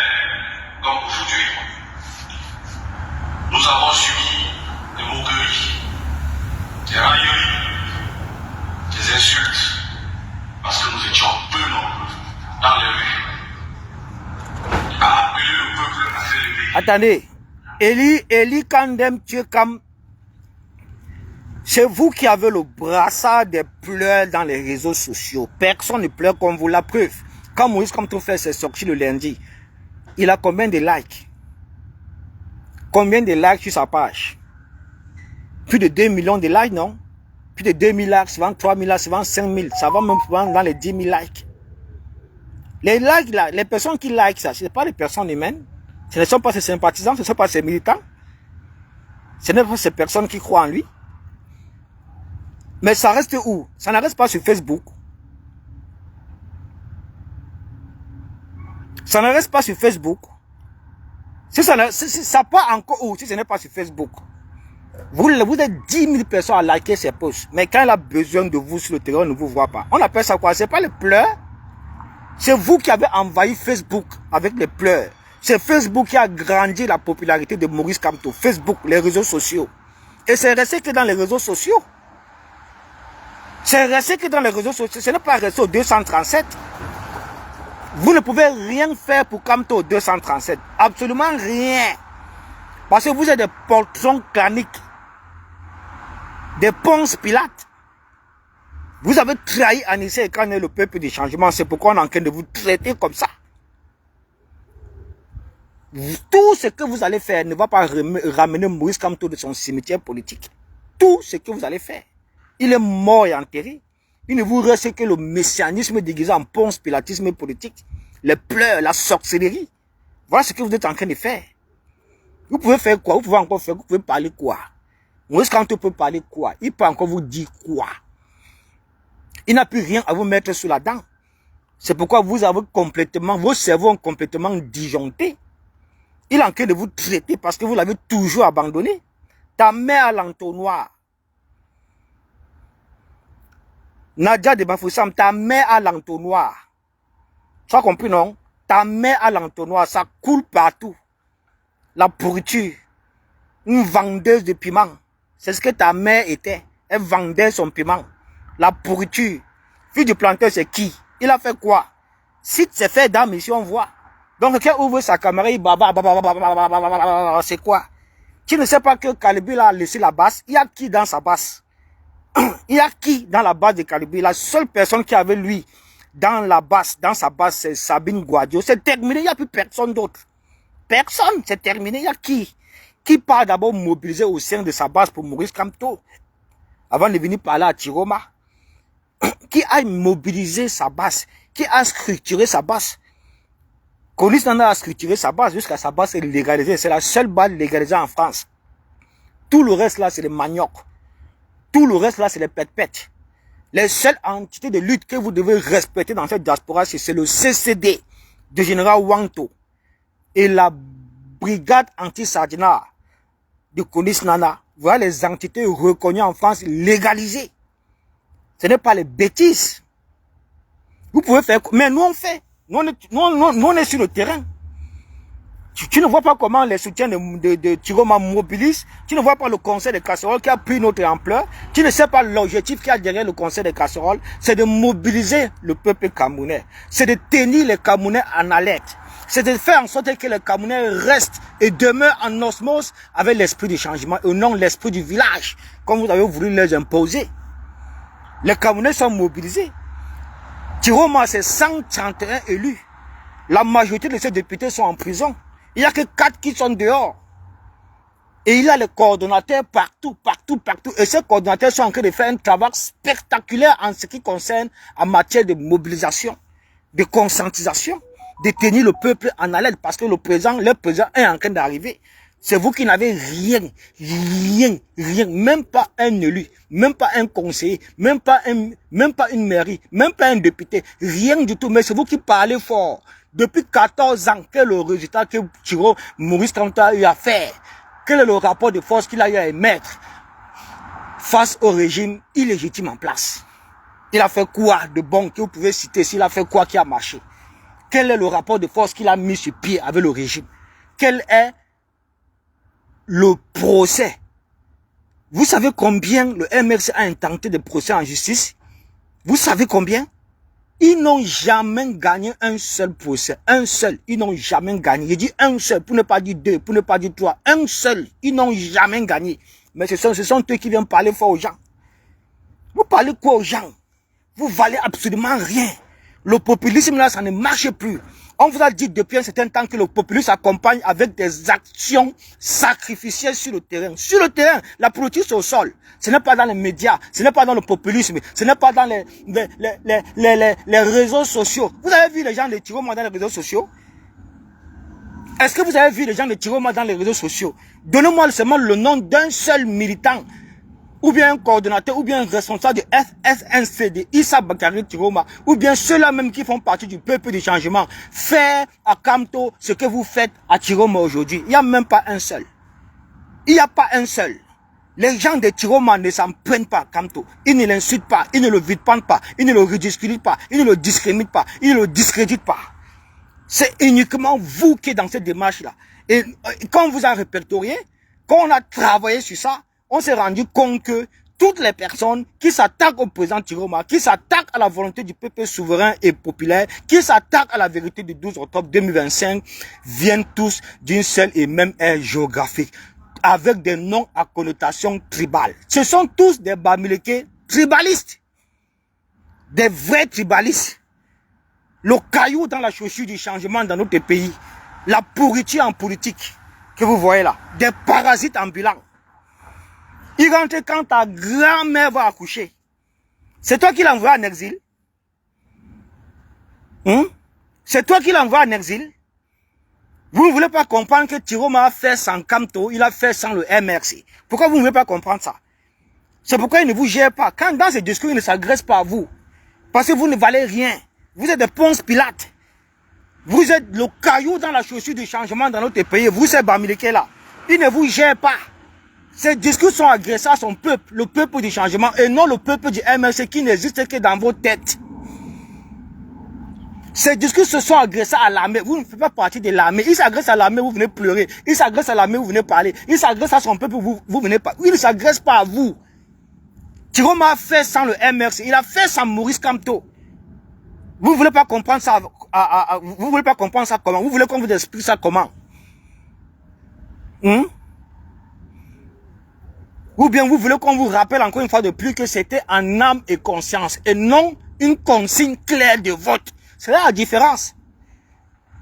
S3: comme aujourd'hui, nous avons subi des moqueries, des railleries, des insultes, parce que nous étions peu nombreux dans les rues, à appeler le peuple à faire le pays.
S2: Attendez, Eli Kandem Tchekam, c'est vous qui avez le brassard des pleurs dans les réseaux sociaux. Personne ne pleure comme vous. La preuve, quand Maurice Kamto fait ses sorties le lundi, il a combien de likes? Combien de likes sur sa page? Plus de 2 millions de likes, non? Plus de 2000 likes, souvent 3000 likes, souvent 5000. Ça va même souvent dans les 10 000 likes. Les likes là, les personnes qui likent ça, ce n'est pas les personnes humaines. Ce ne sont pas ses sympathisants, ce ne sont pas ses militants. Ce ne sont pas ces personnes qui croient en lui. Mais ça reste où? Ça ne reste pas sur Facebook. Ça ne reste pas sur Facebook. Si ça part encore où? Si ce n'est pas sur Facebook. Vous êtes 10 000 personnes à liker ses posts. Mais quand il a besoin de vous sur le terrain, on ne vous voit pas. On appelle ça quoi? C'est pas les pleurs. C'est vous qui avez envahi Facebook avec les pleurs. C'est Facebook qui a grandi la popularité de Maurice Kamto. Facebook, les réseaux sociaux. Et c'est resté que dans les réseaux sociaux. C'est resté que dans les réseaux sociaux. Ce n'est pas resté au 237. Vous ne pouvez rien faire pour Kamto 237. Absolument rien. Parce que vous êtes des poltrons claniques. Des Ponce Pilates. Vous avez trahi Anissé et Kane, le peuple du changement. C'est pourquoi on est en train de vous traiter comme ça. Tout ce que vous allez faire ne va pas ramener Maurice Kamto de son cimetière politique. Tout ce que vous allez faire. Il est mort et enterré. Il ne vous reste que le messianisme déguisé en Ponce Pilatisme politique. Les pleurs, la sorcellerie. Voilà ce que vous êtes en train de faire. Vous pouvez faire quoi? Vous pouvez encore faire, vous pouvez parler quoi? Maurice Kamto peut parler quoi? Il peut encore vous dire quoi? Il n'a plus rien à vous mettre sous la dent. C'est pourquoi vous avez complètement, vos cerveaux ont complètement disjoncté. Il est en train de vous traiter parce que vous l'avez toujours abandonné. Ta mère à l'entonnoir. Nadia de Bafoussam, ta mère à l'entonnoir. Tu as compris, non? Ta mère à l'entonnoir, ça coule partout. La pourriture. Une vendeuse de piment. C'est ce que ta mère était. Elle vendait son piment. La pourriture. Fille du planteur, c'est qui? Il a fait quoi? Si c'est fait dans mission, on voit. Donc, quand il ouvre sa caméra, il c'est quoi? Tu ne sais pas que Kalibi a laissé la base. Il y a qui dans sa base? Il y a qui dans la base de Kalibi? La seule personne qui avait lui dans la base, dans sa base, c'est Sabine Guadio. C'est terminé, il n'y a plus personne d'autre. Personne, c'est terminé. Il y a qui? Qui part d'abord mobiliser au sein de sa base pour Maurice Kamto, avant de venir parler à Tiroma? Qui a mobilisé sa base? Qui a structuré sa base? Conis Nana a structuré sa base jusqu'à sa base est légalisée. C'est la seule base légalisée en France. Tout le reste là, c'est les maniocs. Tout le reste là, c'est les pète-pètes. Les seules entités de lutte que vous devez respecter dans cette diaspora, c'est le CCD de général Wanto et la brigade anti-Sardina de Conis Nana. Voilà les entités reconnues en France, légalisées. Ce n'est pas les bêtises. Vous pouvez faire, mais nous on fait. Nous on est sur le terrain. Tu ne vois pas comment les soutiens de Tiroma mobilisent. Tu ne vois pas le conseil des casseroles qui a pris notre ampleur. Tu ne sais pas l'objectif qu'il y a derrière le conseil des casseroles. C'est de mobiliser le peuple camerounais. C'est de tenir les Camerounais en alerte. C'est de faire en sorte que les Camerounais restent et demeurent en osmose avec l'esprit du changement et non l'esprit du village, comme vous avez voulu les imposer. Les Camerounais sont mobilisés. Tiroma, c'est 131 élus. La majorité de ces députés sont en prison. Il n'y a que 4 qui sont dehors. Et il y a les coordonnateurs partout. Et ces coordonnateurs sont en train de faire un travail spectaculaire en ce qui concerne en matière de mobilisation, de conscientisation, de tenir le peuple en haleine parce que le président est en train d'arriver. C'est vous qui n'avez rien, même pas un élu, même pas un conseiller, même pas une mairie, même pas un député, rien du tout. Mais c'est vous qui parlez fort. Depuis 14 ans, quel est le résultat que Maurice Kamto a eu à faire? Quel est le rapport de force qu'il a eu à émettre face au régime illégitime en place? Il a fait quoi de bon que vous pouvez citer? S'il a fait quoi qui a marché? Quel est le rapport de force qu'il a mis sur pied avec le régime? Quel est le procès? Vous savez combien le MRC a intenté de procès en justice? Vous savez combien? Ils n'ont jamais gagné un seul procès. Un seul. Ils n'ont jamais gagné. Je dis un seul, pour ne pas dire deux, pour ne pas dire trois. Un seul. Ils n'ont jamais gagné. Mais ce sont eux qui viennent parler fort aux gens. Vous parlez quoi aux gens? Vous valez absolument rien. Le populisme là, ça ne marche plus. On vous a dit depuis un certain temps que le populisme s'accompagne avec des actions sacrificielles sur le terrain. Sur le terrain, la politique c'est au sol. Ce n'est pas dans les médias, ce n'est pas dans le populisme, ce n'est pas dans les réseaux sociaux. Vous avez vu les gens de Tiroma dans les réseaux sociaux? Est-ce que vous avez vu les gens de Tiroma dans les réseaux sociaux? Donnez-moi seulement le nom d'un seul militant, ou bien un coordonnateur, ou bien un responsable de FSNC, de Issa Bakari Tiroma, ou bien ceux-là même qui font partie du peuple du changement, faire à Kamto ce que vous faites à Tiroma aujourd'hui. Il n'y a même pas un seul. Il n'y a pas un seul. Les gens de Tiroma ne s'en prennent pas à Kamto. Ils ne l'insultent pas, ils ne le vilipendent pas, ils ne le ridiculisent pas, ils ne le discriminent pas, ils ne le discréditent pas. C'est uniquement vous qui êtes dans cette démarche-là. Et quand on vous a répertorié, quand on a travaillé sur ça, on s'est rendu compte que toutes les personnes qui s'attaquent au président Tiroma, qui s'attaquent à la volonté du peuple souverain et populaire, qui s'attaquent à la vérité du 12 octobre 2025, viennent tous d'une seule et même ère géographique, avec des noms à connotation tribale. Ce sont tous des Bamileke tribalistes, des vrais tribalistes. Le caillou dans la chaussure du changement dans notre pays, la pourriture en politique que vous voyez là, des parasites ambulants. Il rentre quand ta grand-mère va accoucher. C'est toi qui l'envoies en exil. C'est toi qui l'envoies en exil. Vous ne voulez pas comprendre que Tiroma a fait sans Kamto, il a fait sans le MRC. Pourquoi vous ne voulez pas comprendre ça? C'est pourquoi il ne vous gère pas. Quand dans ces discours, il ne s'agresse pas à vous. Parce que vous ne valez rien. Vous êtes des Ponce Pilate. Vous êtes le caillou dans la chaussure du changement dans notre pays. Vous, c'est Bamileke là. Il ne vous gère pas. Ces discours sont agressés à son peuple, le peuple du changement, et non le peuple du MRC qui n'existe que dans vos têtes. Ces discours se sont agressés à l'armée. Vous ne faites pas partie de l'armée. Il s'agresse à l'armée, vous venez pleurer. Il s'agresse à l'armée, vous venez parler. Il s'agresse à son peuple, vous venez pas. Il ne s'agresse pas à vous. Tiroma a fait sans le MRC. Il a fait sans Maurice Kamto. Vous ne voulez pas comprendre ça. Vous voulez pas comprendre ça comment? Vous voulez qu'on vous explique ça comment? Ou bien vous voulez qu'on vous rappelle encore une fois de plus que c'était en âme et conscience et non une consigne claire de vote. C'est là la différence.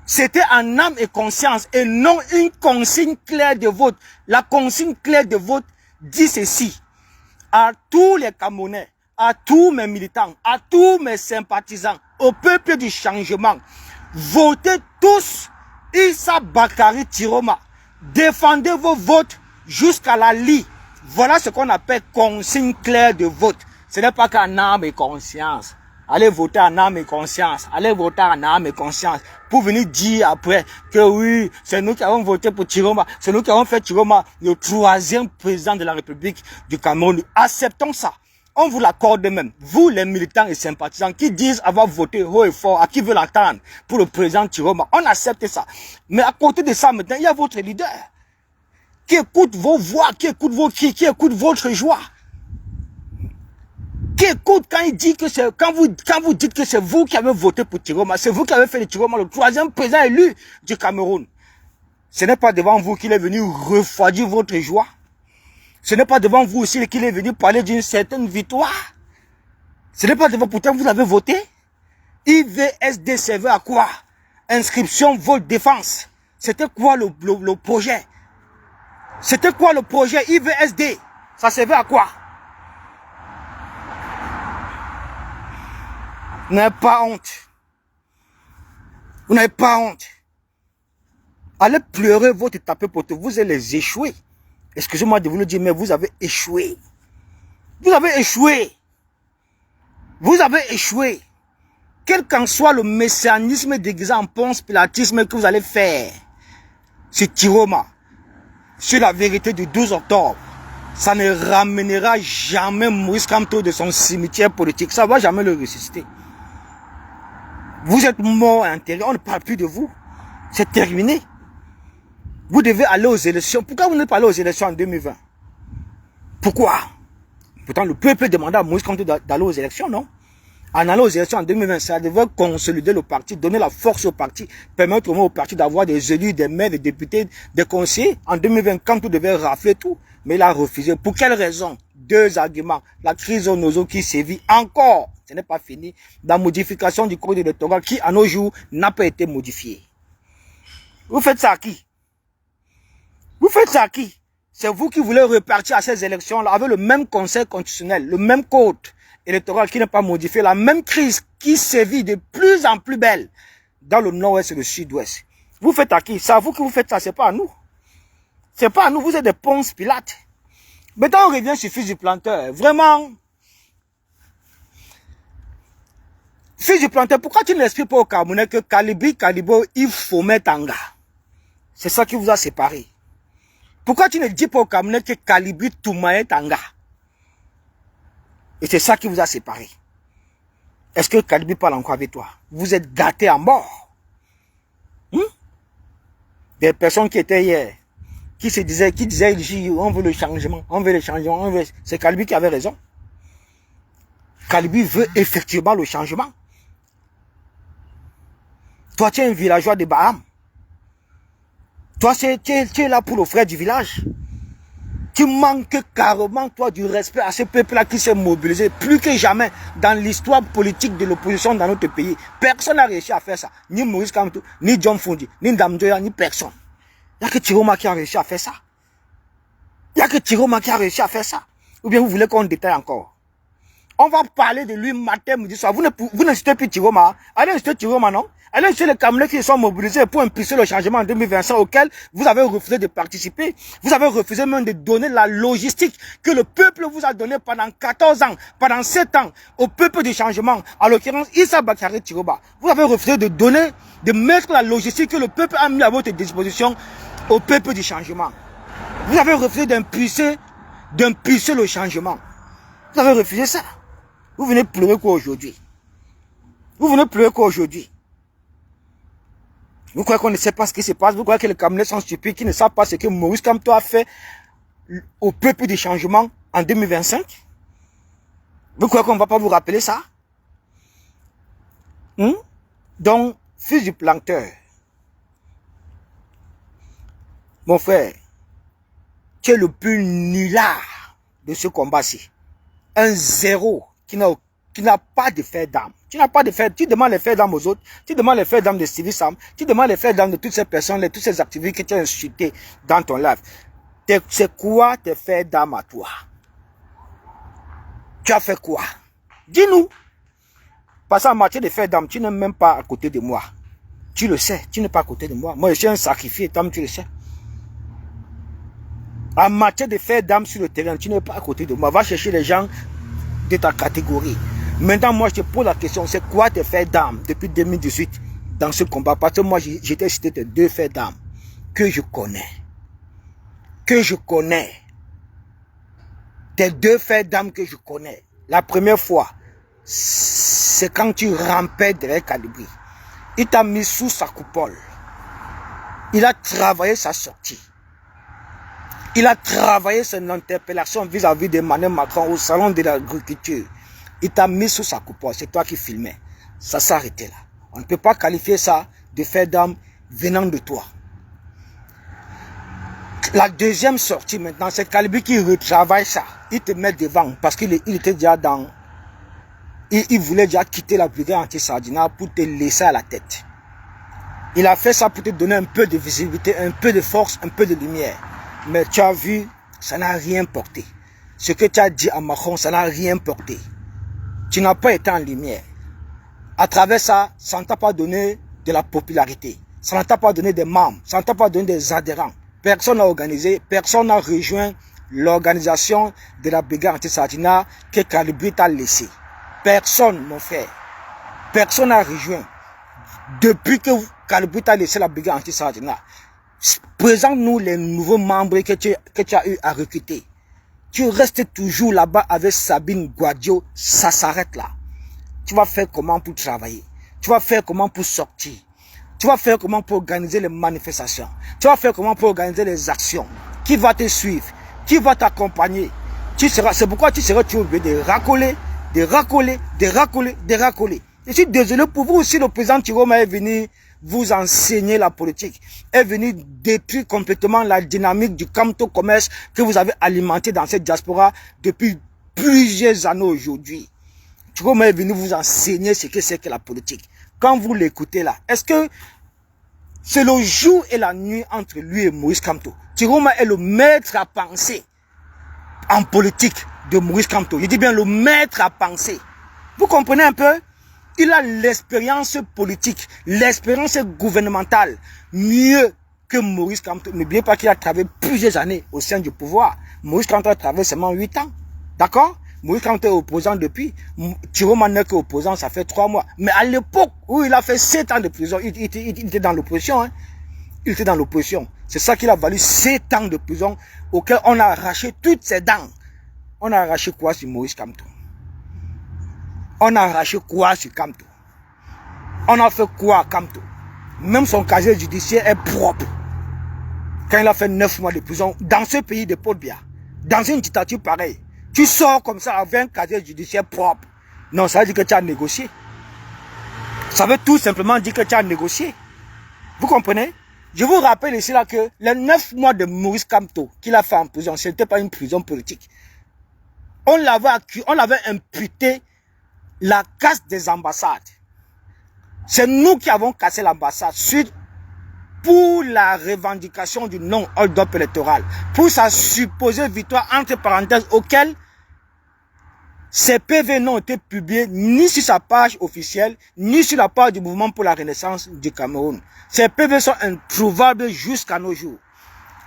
S2: C'était en âme et conscience et non une consigne claire de vote. La consigne claire de vote dit ceci. À tous les Camerounais, à tous mes militants, à tous mes sympathisants, au peuple du changement, votez tous Issa Bakari Tiroma. Défendez vos votes jusqu'à la lie. Voilà ce qu'on appelle consigne claire de vote. Ce n'est pas qu'en âme et conscience. Allez voter en âme et conscience. Allez voter en âme et conscience. Pour venir dire après que oui, c'est nous qui avons voté pour Tiroma. C'est nous qui avons fait Tiroma le 3e président de la République du Cameroun. Acceptons ça. On vous l'accorde même. Vous, les militants et sympathisants qui disent avoir voté haut et fort, à qui veut l'entendre pour le président Tiroma, on accepte ça. Mais à côté de ça, maintenant, il y a votre leader qui écoute vos voix, qui écoute vos cris, qui écoute votre joie. Qui écoute quand il dit que c'est, quand vous dites que c'est vous qui avez voté pour Tiroma, c'est vous qui avez fait de Tiroma le 3e président élu du Cameroun. Ce n'est pas devant vous qu'il est venu refroidir votre joie. Ce n'est pas devant vous aussi qu'il est venu parler d'une certaine victoire. Ce n'est pas devant, pourtant vous avez voté. IVSD servait à quoi? Inscription, vote, défense. C'était quoi le projet? C'était quoi le projet IVSD? Ça servait à quoi? Vous n'avez pas honte. Vous n'avez pas honte. Allez pleurer votre tapé pour tout. Vous allez les échouer. Excusez-moi de vous le dire, mais vous avez échoué. Vous avez échoué. Vous avez échoué. Quel qu'en soit le messianisme déguisé en Ponce Pilatisme que vous allez faire sur Tiroma, sur la vérité du 12 octobre, ça ne ramènera jamais Maurice Kamto de son cimetière politique. Ça ne va jamais le ressusciter. Vous êtes mort à l'intérieur, on ne parle plus de vous. C'est terminé. Vous devez aller aux élections. Pourquoi vous n'êtes pas allé aux élections en 2020? Pourquoi? Pourtant, le peuple demandait à Maurice Kamto d'aller aux élections, non? En allant aux élections en 2020, ça devait consolider le parti, donner la force au parti, permettre au parti d'avoir des élus, des maires, des députés, des conseillers. En 2020, Kamto devait rafler tout, mais il a refusé. Pour quelle raison? 2 arguments. La crise au nozo qui sévit encore. Ce n'est pas fini. La modification du code électoral qui, à nos jours, n'a pas été modifiée. Vous faites ça à qui? Vous faites ça à qui? C'est vous qui voulez repartir à ces élections-là avec le même conseil constitutionnel, le même code électoral qui n'est pas modifié, la même crise qui sévit de plus en plus belle dans le nord-ouest et le sud-ouest. Vous faites à qui? C'est à vous que vous faites ça, c'est pas à nous. C'est pas à nous, vous êtes des Ponce Pilate. Maintenant, on revient sur Fils du Planteur. Vraiment, Fils du Planteur, pourquoi tu n'expliques pas au Camerounais que Kalibo, il faut mettre Tanga? C'est ça qui vous a séparé. Pourquoi tu ne dis pas au Camerounais que Kalibi Toumae Tanga? Et c'est ça qui vous a séparé. Est-ce que Kalibi parle encore avec toi? Vous êtes gâtés à mort. Des personnes qui étaient hier, qui disaient, on veut le changement, on veut le changement, c'est Kalibi qui avait raison. Kalibi veut effectivement le changement. Toi, tu es un villageois de Baham. Toi, tu es là pour le frère du village. Tu manques carrément, toi, du respect à ce peuple-là qui s'est mobilisé plus que jamais dans l'histoire politique de l'opposition dans notre pays. Personne n'a réussi à faire ça. Ni Maurice Kamto, ni John Fundi, ni Ndamdoya, ni personne. Il n'y a que Tiroma qui a réussi à faire ça. Il n'y a que Tiroma qui a réussi à faire ça. Ou bien vous voulez qu'on détaille encore? On va parler de lui matin, midi, soir. Vous n'insultez plus Tiroma. Allez insulter Tiroma, non? Allez insulter les Camerounais qui sont mobilisés pour impulser le changement en 2025 auquel vous avez refusé de participer. Vous avez refusé même de donner la logistique que le peuple vous a donnée pendant 14 ans, pendant 7 ans, au peuple du changement. En l'occurrence, Issa Bakary Tiroma. Vous avez refusé de donner, de mettre la logistique que le peuple a mis à votre disposition au peuple du changement. Vous avez refusé d'impulser le changement. Vous avez refusé ça. Vous venez pleurer quoi aujourd'hui? Vous venez pleurer quoi aujourd'hui? Vous croyez qu'on ne sait pas ce qui se passe? Vous croyez que les Camerounais sont stupides, qui ne savent pas ce que Maurice Kamto a fait au peuple du changement en 2025? Vous croyez qu'on ne va pas vous rappeler ça? Donc, Fils du Planteur, mon frère, tu es le plus nulard de ce combat-ci. Un zéro qui n'a pas de fer d'âme. Tu n'as pas de fer, tu demandes les fers d'âme aux autres, tu demandes les fers d'âme de Stevie Sam, tu demandes les fers d'âme de toutes ces personnes, tous ces activistes que tu as insultés dans ton live. C'est quoi tes fers d'âme à toi? Tu as fait quoi? Dis-nous. Parce qu'en matière de fers d'âme, tu n'es même pas à côté de moi. Tu le sais, tu n'es pas à côté de moi. Moi, je suis un sacrifié, toi, tu le sais. En matière de fers d'âme sur le terrain, tu n'es pas à côté de moi. Va chercher les gens de ta catégorie. Maintenant, moi, je te pose la question, c'est quoi tes faits d'armes depuis 2018 dans ce combat? Parce que moi, j'étais cité tes 2 faits d'armes que je connais. Que je connais. Tes 2 faits d'armes que je connais. La première fois, c'est quand tu rampais derrière Kalibri. Il t'a mis sous sa coupole. Il a travaillé sa sortie. Il a travaillé son interpellation vis-à-vis d'Emmanuel Macron au salon de l'agriculture. Il t'a mis sous sa coupole, c'est toi qui filmais. Ça s'est arrêté là. On ne peut pas qualifier ça de fait d'âme venant de toi. La deuxième sortie maintenant, c'est Kalibri qui retravaille ça. Il te met devant parce qu'il était déjà dans... Il voulait déjà quitter la brigade anti-Sardina pour te laisser à la tête. Il a fait ça pour te donner un peu de visibilité, un peu de force, un peu de lumière. Mais tu as vu, ça n'a rien porté. Ce que tu as dit à Macron, ça n'a rien porté. Tu n'as pas été en lumière. À travers ça, ça ne t'a pas donné de la popularité. Ça ne t'a pas donné des membres. Ça ne t'a pas donné des adhérents. Personne n'a organisé, personne n'a rejoint l'organisation de la brigade anti-Sardina que Kalibri t'a laissé. Personne, mon frère. Personne n'a rejoint. Depuis que Kalibri t'a laissé la brigade anti-Sardina, présente-nous les nouveaux membres que tu as eu à recruter. Tu restes toujours là-bas avec Sabine Guadio, ça s'arrête là. Tu vas faire comment pour travailler? Tu vas faire comment pour sortir? Tu vas faire comment pour organiser les manifestations? Tu vas faire comment pour organiser les actions? Qui va te suivre? Qui va t'accompagner? C'est pourquoi tu seras obligé de racoler, de racoler, de racoler, de racoler. Je suis désolé pour vous aussi, le président Tiroma est venu vous enseigner la politique, est venu détruire complètement la dynamique du Kamto commerce que vous avez alimenté dans cette diaspora depuis plusieurs années aujourd'hui. Tiroma est venu vous enseigner ce que c'est que la politique. Quand vous l'écoutez là, est-ce que c'est le jour et la nuit entre lui et Maurice Kamto? Tiroma est le maître à penser en politique de Maurice Kamto. Je dis bien le maître à penser. Vous comprenez un peu? Il a l'expérience politique, l'expérience gouvernementale, mieux que Maurice Kamto. N'oubliez pas qu'il a travaillé plusieurs années au sein du pouvoir. Maurice Kamto a travaillé seulement 8 ans. D'accord? Maurice Kamto est opposant depuis. Thierry Manek est opposant, ça fait 3 mois. Mais à l'époque où il a fait 7 ans de prison, il était dans l'opposition. Hein? Il était dans l'opposition. C'est ça qu'il a valu 7 ans de prison auquel on a arraché toutes ses dents. On a arraché quoi sur Maurice Kamto? On a arraché quoi sur Kamto? On a fait quoi à Kamto? Même son casier judiciaire est propre. Quand il a fait 9 mois de prison, dans ce pays de Paul Biya, dans une dictature pareille, tu sors comme ça avec un casier judiciaire propre. Non, ça veut dire que tu as négocié. Ça veut tout simplement dire que tu as négocié. Vous comprenez? Je vous rappelle ici là que les 9 mois de Maurice Kamto qu'il a fait en prison, ce n'était pas une prison politique. On l'avait imputé la casse des ambassades. C'est nous qui avons cassé l'ambassade suite pour la revendication du non-hold-up électoral, pour sa supposée victoire entre parenthèses auquel ces PV n'ont été publiés ni sur sa page officielle, ni sur la page du mouvement pour la renaissance du Cameroun. Ces PV sont introuvables jusqu'à nos jours.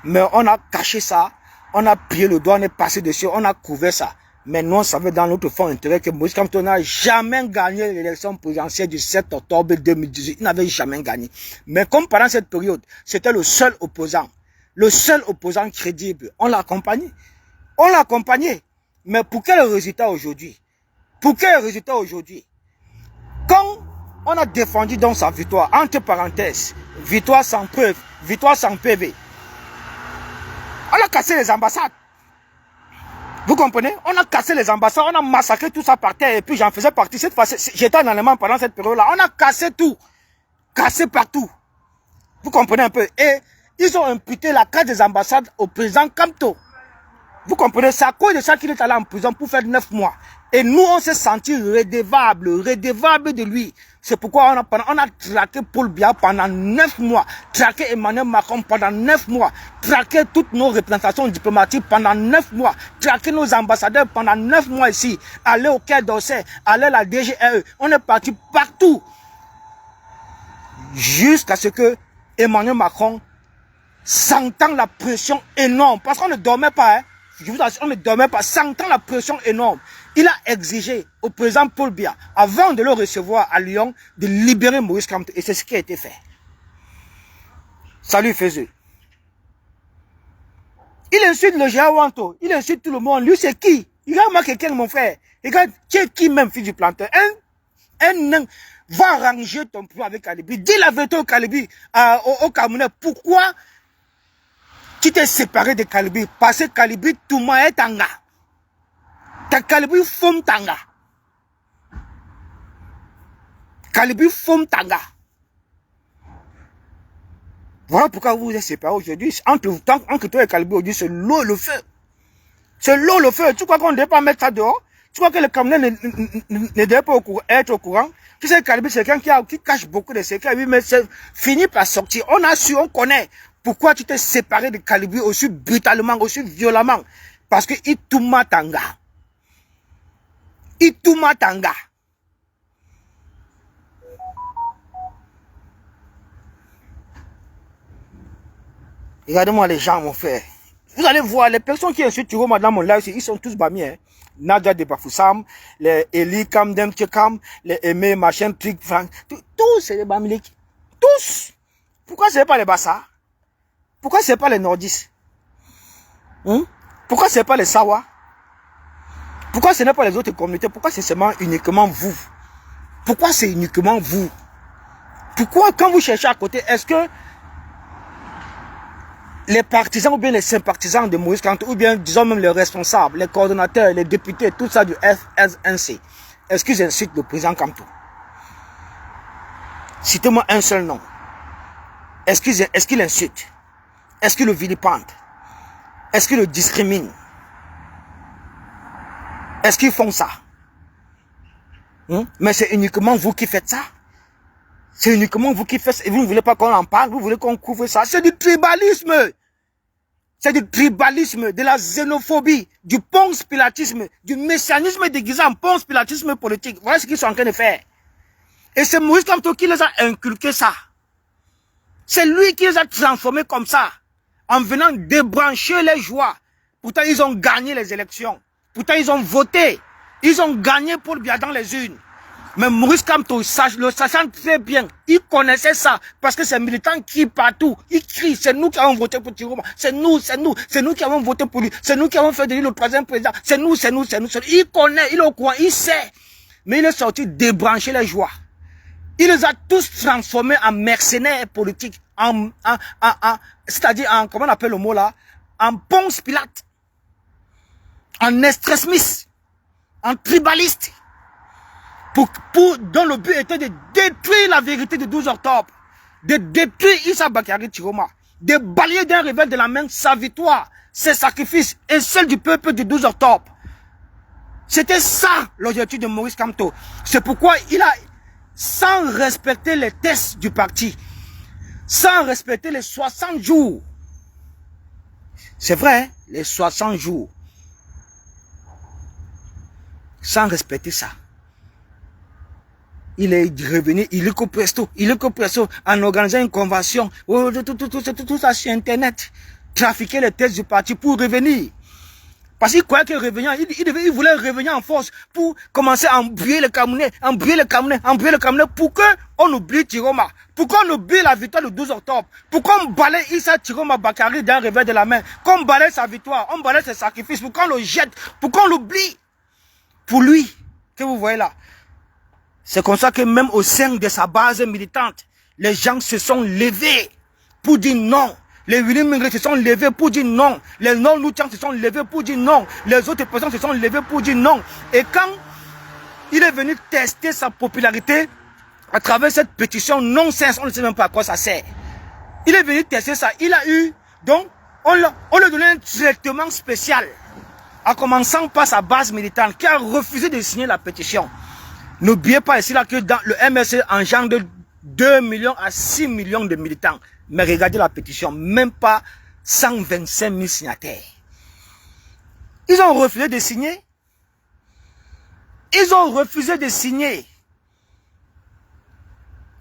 S2: Mais on a caché ça, on a plié le doigt, on est passé dessus, on a couvert ça. Mais nous, on savait dans notre fond intérêt que Maurice Kamto n'a jamais gagné l'élection présidentielle du 7 octobre 2018. Il n'avait jamais gagné. Mais comme pendant cette période, c'était le seul opposant crédible, on l'a accompagné. On l'a accompagné. Mais pour quel résultat aujourd'hui? Pour quel résultat aujourd'hui? Quand on a défendu donc sa victoire, entre parenthèses, victoire sans preuve, victoire sans PV, on a cassé les ambassades. Vous comprenez? On a cassé les ambassades, on a massacré tout ça par terre et puis j'en faisais partie. Cette fois, j'étais en Allemagne pendant cette période-là. On a cassé tout. Cassé partout. Vous comprenez un peu? Et ils ont imputé la casse des ambassades au président Kamto. Vous comprenez? C'est à cause de ça qu'il est allé en prison pour faire 9 mois. Et nous, on s'est senti redevable de lui. C'est pourquoi on a traqué Paul Biya pendant 9 mois, traqué Emmanuel Macron pendant 9 mois, traqué toutes nos représentations diplomatiques pendant 9 mois, traqué nos ambassadeurs pendant 9 mois ici, aller au Quai d'Orsay, aller à la DGRE. On est parti partout. Jusqu'à ce que Emmanuel Macron sentant la pression énorme, parce qu'on ne dormait pas, hein. Je vous assure, on ne dormait pas, sentant la pression énorme. Il a exigé au président Paul Biya, avant de le recevoir à Lyon, de libérer Maurice Kamto. Et c'est ce qui a été fait. Salut Fezeux. Il insulte le Géawanto, il insulte tout le monde. Lui, c'est qui? Regarde-moi quelqu'un, mon frère. Regarde, qui même, fils du planteur. Un nain va ranger ton plan avec Kalibi. Dis la vérité au Kalibi, au Camerounais. Pourquoi tu t'es séparé de Kalibi? Parce que Kalibi, tout le monde est tanga. Ta Kalibi fom tanga. Kalibi fom tanga. Voilà pourquoi vous vous êtes séparés aujourd'hui. Entre toi et Kalibi aujourd'hui, c'est l'eau le feu. C'est l'eau le feu. Tu crois qu'on ne devait pas mettre ça dehors? Tu crois que le Camerounais ne devait pas être au courant? Tu sais que Kalibi, c'est quelqu'un qui cache beaucoup de secrets. Oui, mais c'est fini par sortir. On a su, on connaît. Pourquoi tu t'es séparé de Kalibi aussi brutalement, aussi violemment? Parce que Ituma Tanga. Ituma Tanga. Regardez-moi les gens, mon frère. Vous allez voir, les personnes qui insultent Thierry dans mon live, ils sont tous bamis. Hein. Nadia de Bafoussam, les Eli Kamdem Tchekam, les Aimé, machin, Trik, Frank. Tous, c'est les Bamilik. Tous. Pourquoi ce n'est pas les Bassa? Pourquoi ce n'est pas les Nordistes? Pourquoi ce n'est pas les Sawa? Pourquoi ce n'est pas les autres communautés? Pourquoi c'est seulement uniquement vous? Pourquoi c'est uniquement vous? Pourquoi quand vous cherchez à côté, est-ce que les partisans ou bien les sympathisants de Maurice Kamto, ou bien disons même les responsables, les coordonnateurs, les députés, tout ça du FSNC, est-ce qu'ils insultent le président Kamto? Citez-moi un seul nom. Est-ce qu'il insulte? Est-ce qu'il le vilipende? Est-ce qu'il le discrimine? Est-ce qu'ils font ça? Mais c'est uniquement vous qui faites ça. C'est uniquement vous qui faites ça. Et vous ne voulez pas qu'on en parle, vous voulez qu'on couvre ça. C'est du tribalisme. C'est du tribalisme, de la xénophobie, du ponce-pilatisme, du messianisme déguisé en ponce-pilatisme politique. Voilà ce qu'ils sont en train de faire. Et c'est Maurice Kamto qui les a inculqué ça. C'est lui qui les a transformés comme ça, en venant débrancher les joies. Pourtant, ils ont gagné les élections. Pourtant, ils ont voté. Ils ont gagné pour bien dans les urnes. Mais Maurice Kamto, le sachant très bien, il connaissait ça. Parce que ces militants crient partout. Ils crient, c'est nous qui avons voté pour Tiroma. C'est nous qui avons voté pour lui. C'est nous qui avons fait de lui le troisième président. C'est nous. Il connaît, il est au courant, il sait. Mais il est sorti débrancher les joies. Il les a tous transformés en mercenaires politiques. C'est-à-dire en, comment on appelle le mot là? En Ponce Pilate. En Estre Smith. En tribaliste. Dont le but était de détruire la vérité du 12 octobre. De détruire Issa Bakari Tiroma. De balayer d'un revers de la main sa victoire, ses sacrifices et celle du peuple du 12 octobre. C'était ça l'objectif de Maurice Kamto. C'est pourquoi il a, sans respecter les tests du parti, sans respecter les 60 jours, c'est vrai, hein, les 60 jours, sans respecter ça, il est revenu illico presto, en organisant une convention, tout ça sur Internet, trafiquer les tests du parti pour revenir. Parce qu'il croyait qu'il revenait, il voulait revenir en force pour commencer à embrouiller le Camerounais, pour qu'on oublie Tiroma, pour qu'on oublie la victoire du 12 octobre, pour qu'on balaye Issa Tiroma Bakari d'un revers de la main, qu'on balaye sa victoire, on balaye ses sacrifices, pour qu'on le jette, pour qu'on l'oublie. Pour lui, que vous voyez là, c'est comme ça que même au sein de sa base militante, les gens se sont levés pour dire non. Les Willy Mingré se sont levés pour dire non. Les non-Loutians se sont levés pour dire non. Les autres personnes se sont levées pour dire non. Et quand il est venu tester sa popularité à travers cette pétition non-sens, on ne sait même pas à quoi ça sert. Il est venu tester ça. Il a eu, donc, on lui a donné un traitement spécial. En commençant par sa base militante qui a refusé de signer la pétition. N'oubliez pas ici là que dans le MRC engendre 2 millions à 6 millions de militants. Mais regardez la pétition, même pas 125 000 signataires. Ils ont refusé de signer. Ils ont refusé de signer.